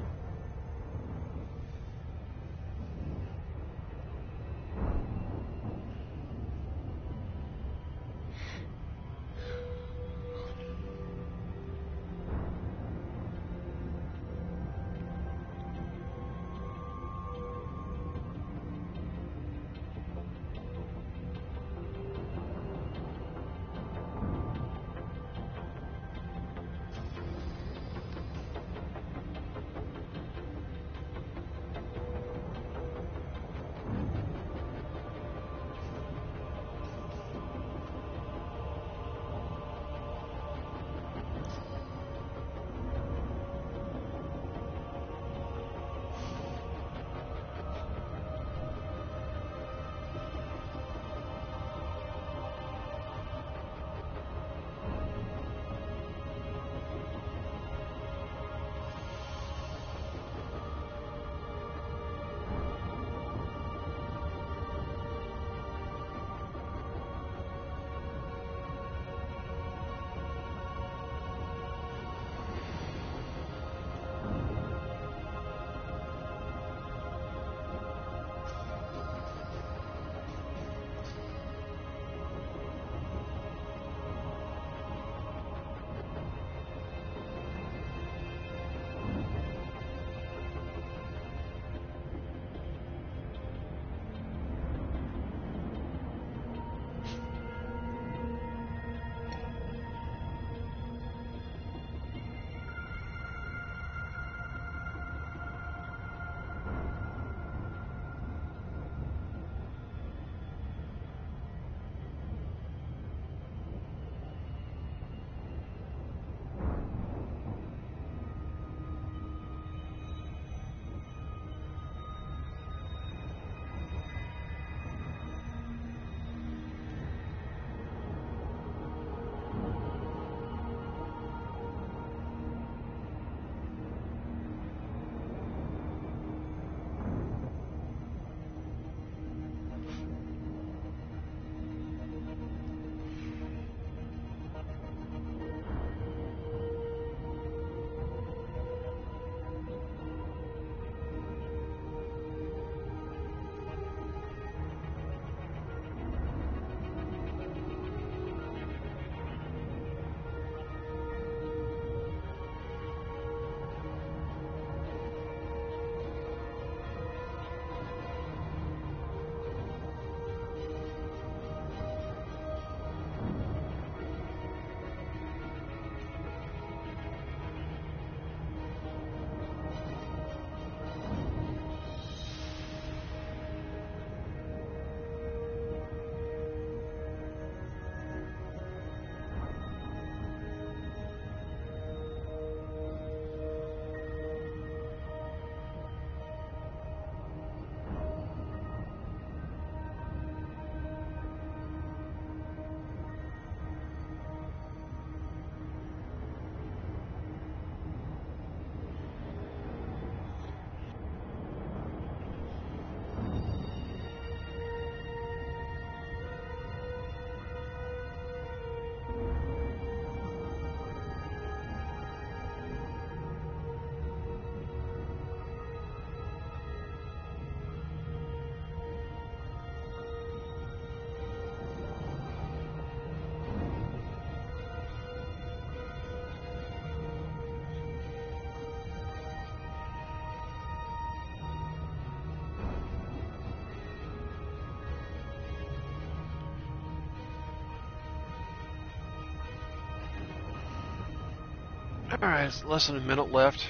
Alright, it's less than a minute left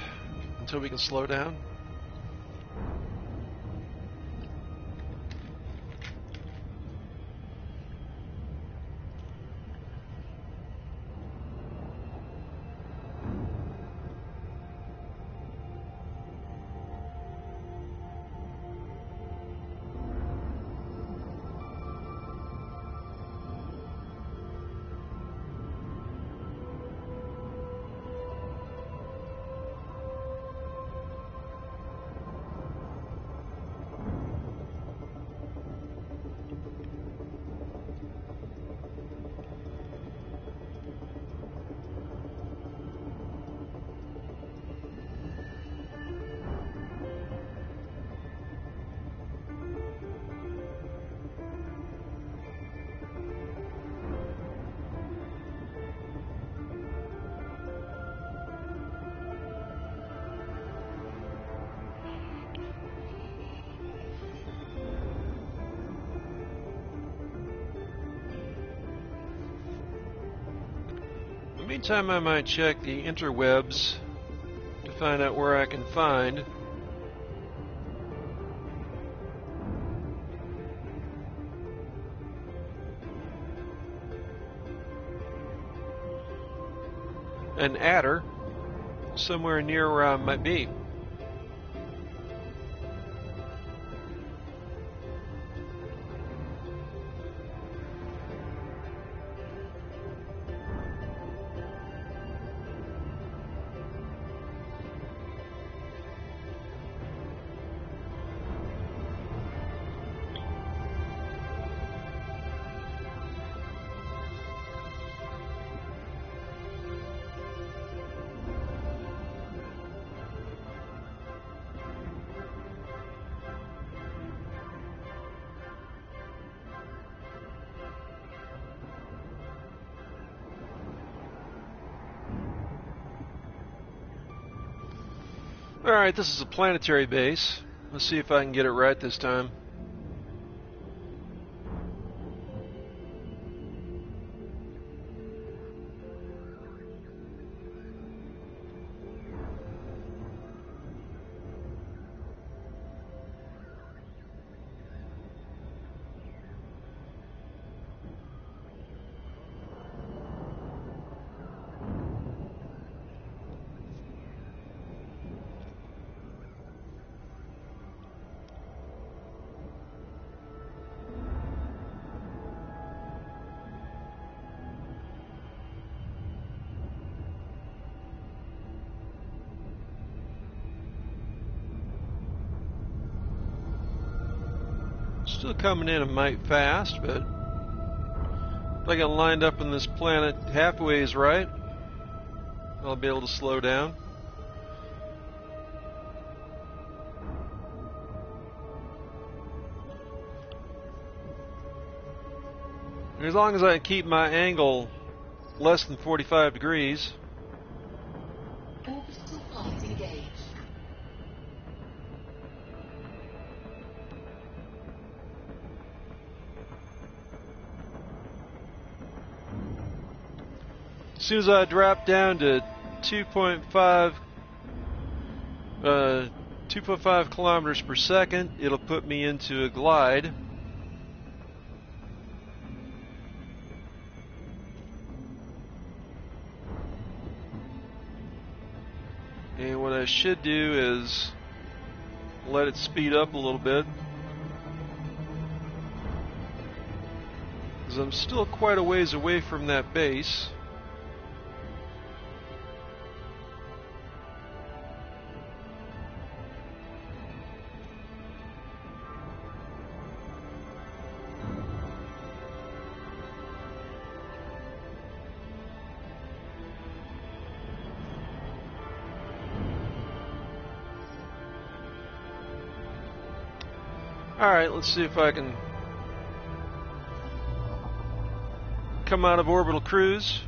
until we can slow down. In the meantime, I might check the interwebs to find out where I can find an adder somewhere near where I might be. Alright, this is a planetary base. Let's see if I can get it right this time. Still coming in a mite fast, but if I get lined up on this planet halfway is right, I'll be able to slow down. As long as I keep my angle less than 45 degrees. Orbital flight engaged. As soon as I drop down to 2.5 kilometers per second, it'll put me into a glide. And what I should do is let it speed up a little bit, because I'm still quite a ways away from that base. Alright, let's see if I can come out of orbital cruise.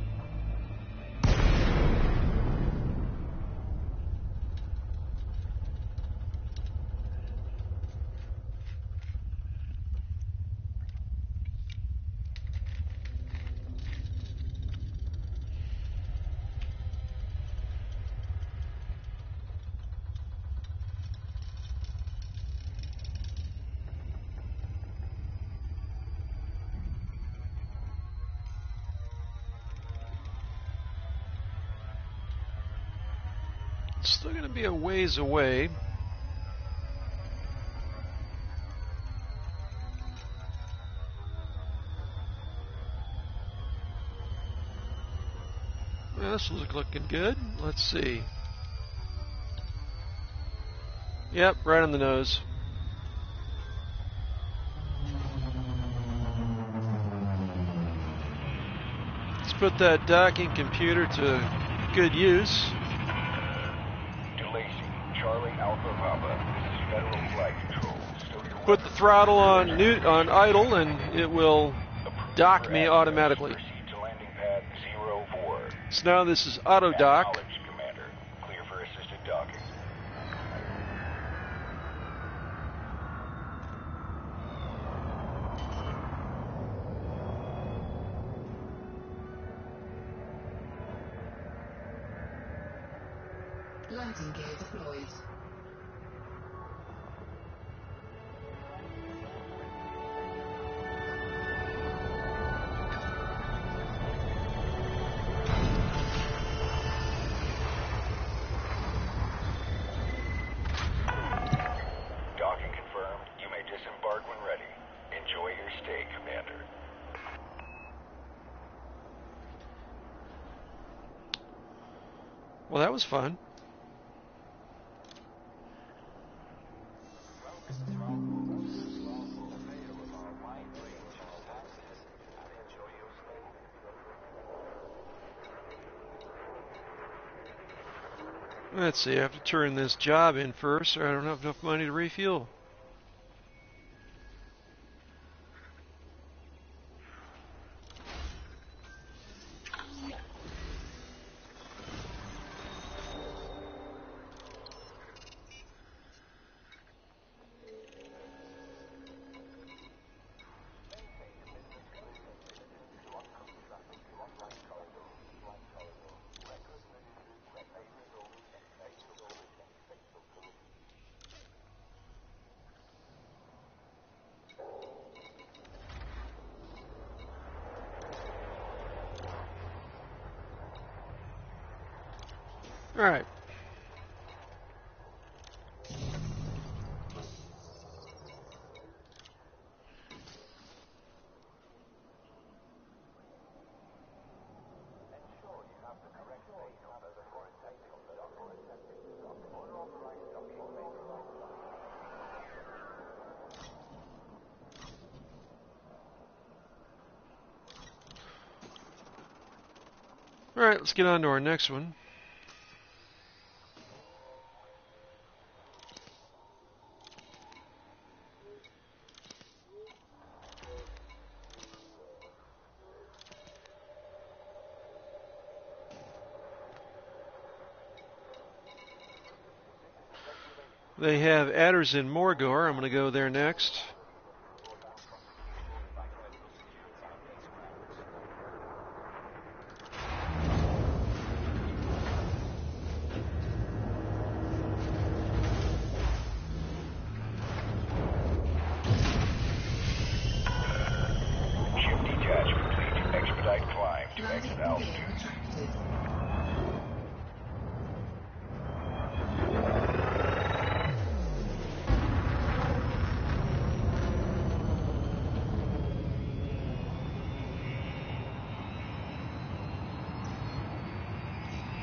Still going to be a ways away. Well, this is looking good. Let's see. Yep, right on the nose. Let's put that docking computer to good use. DeLacy, Charlie Alpha Papa. This is Federal Flight Control. Stow your Put the throttle on idle, and it will dock me automatically. Proceed to landing pad 04. So now this is auto dock. Acknowledged, Commander. Clear for assisted docking. Landing gear deployed. Docking confirmed. You may disembark when ready. Enjoy your stay, Commander. Well, that was fun. Let's see, I have to turn this job in first, or I don't have enough money to refuel. All right. All right, let's get on to our next one. They have adders in Morgor. I'm going to go there next. Ship detach complete. Expedite climb to exit altitude. Attracted.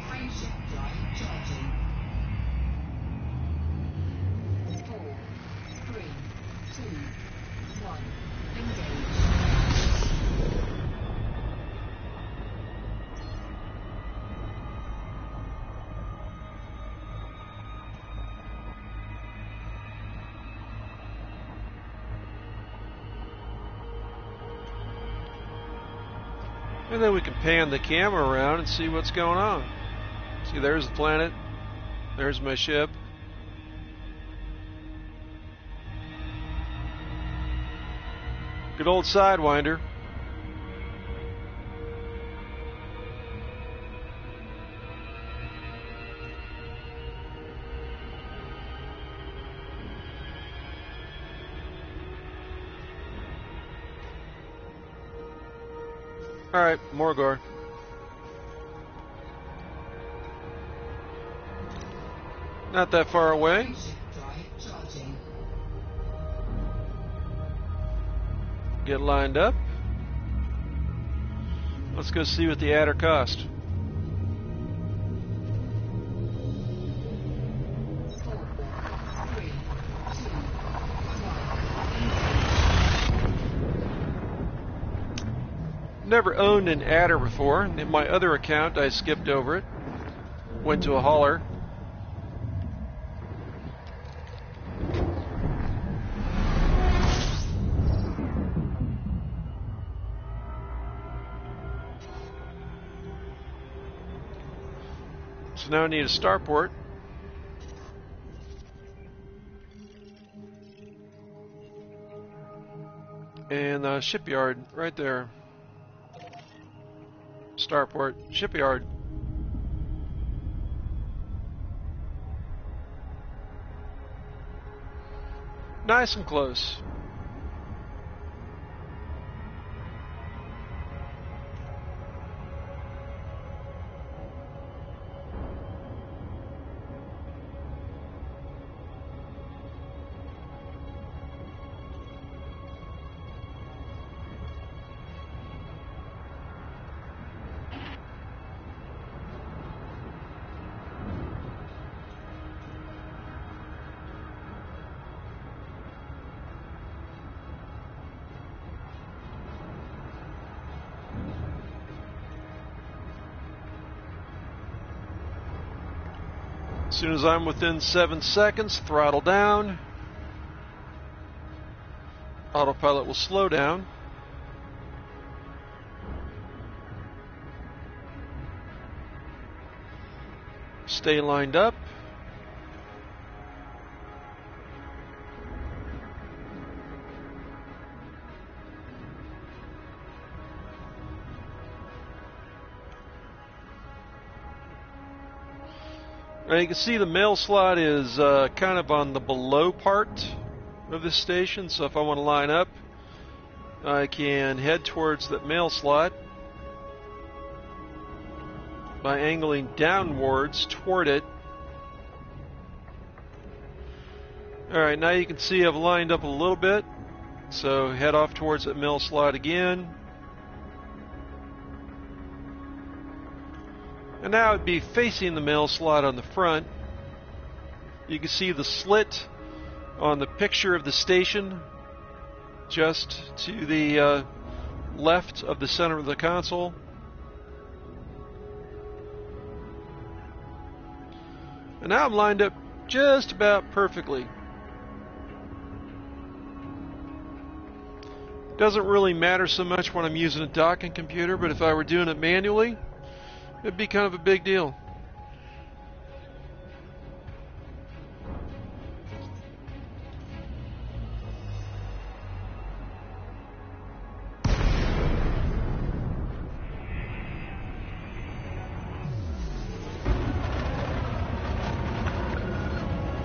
Frameshift drive charging. 4, 3, 2, 1. Engage. And then we can pan the camera around and see what's going on. See, there's the planet. There's my ship. Good old Sidewinder. Alright, Morgor. Not that far away. Spaceship drive charging. Get lined up. Let's go see what the adder cost. 4, 3, 2, 1. Never owned an adder before. In my other account, I skipped over it. Went to a hauler. So now I need a starport. And the shipyard right there. Starport, shipyard. Nice and close. As soon as I'm within 7 seconds, throttle down. Autopilot will slow down. Stay lined up. Now you can see the mail slot is kind of on the below part of this station, so if I want to line up, I can head towards that mail slot by angling downwards toward it. Alright, now you can see I've lined up a little bit, so head off towards that mail slot again. And now it'd be facing the mail slot on the front. You can see the slit on the picture of the station just to the left of the center of the console. And now I'm lined up just about perfectly. Doesn't really matter so much when I'm using a docking computer, but if I were doing it manually, it'd be kind of a big deal.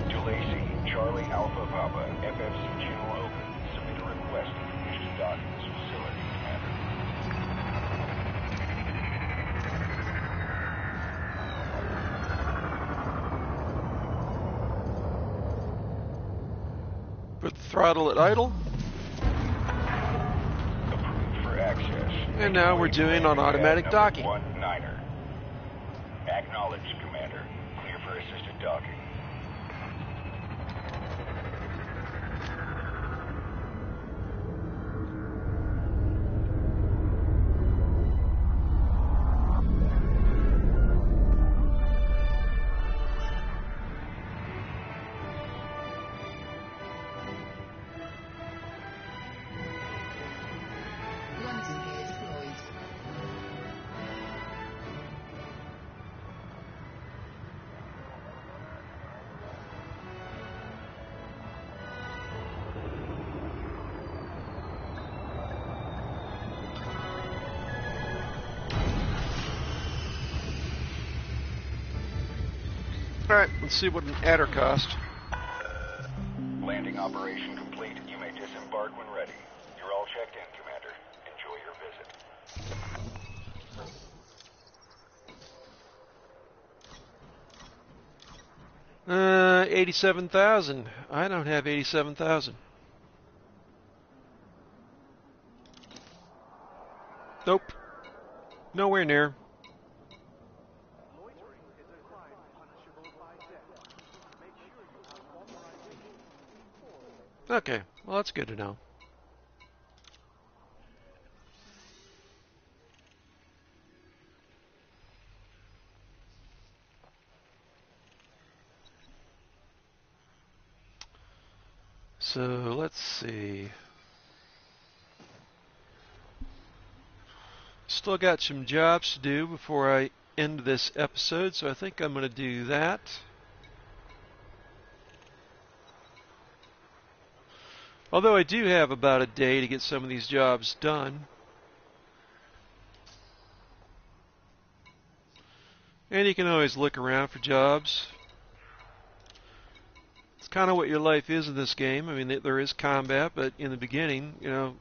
Delacy, Charlie Alpha Papa, FFC channel open. Submit a request if you wish to dock in this facility, Commander. Put the throttle at idle. Approved for access. And now we're doing on automatic docking. 19er. Acknowledged, Commander. Clear for assisted docking. Landing gear deployed. Alright, let's see what an adder cost. Landing operation complete. You may disembark when ready. You're all checked in, Commander. Enjoy your visit. 87,000. I don't have 87,000. Nope. Nowhere near. Okay, well that's good to know. So let's see. Still got some jobs to do before I end this episode, so I think I'm going to do that. Although I do have about a day to get some of these jobs done. And you can always look around for jobs. It's kind of what your life is in this game. I mean, there is combat, but in the beginning, you know,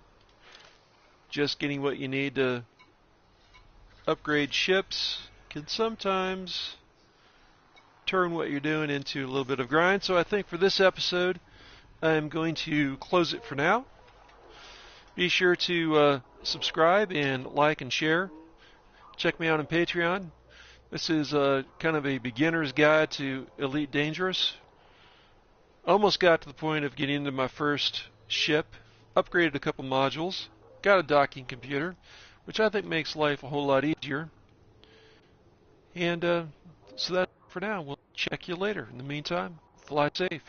just getting what you need to upgrade ships can sometimes turn what you're doing into a little bit of grind. So I think for this episode, I'm going to close it for now. Be sure to subscribe and like and share. Check me out on Patreon. This is kind of a beginner's guide to Elite Dangerous. Almost got to the point of getting into my first ship. Upgraded a couple modules. Got a docking computer, which I think makes life a whole lot easier. And so that's for now. We'll check you later. In the meantime, fly safe.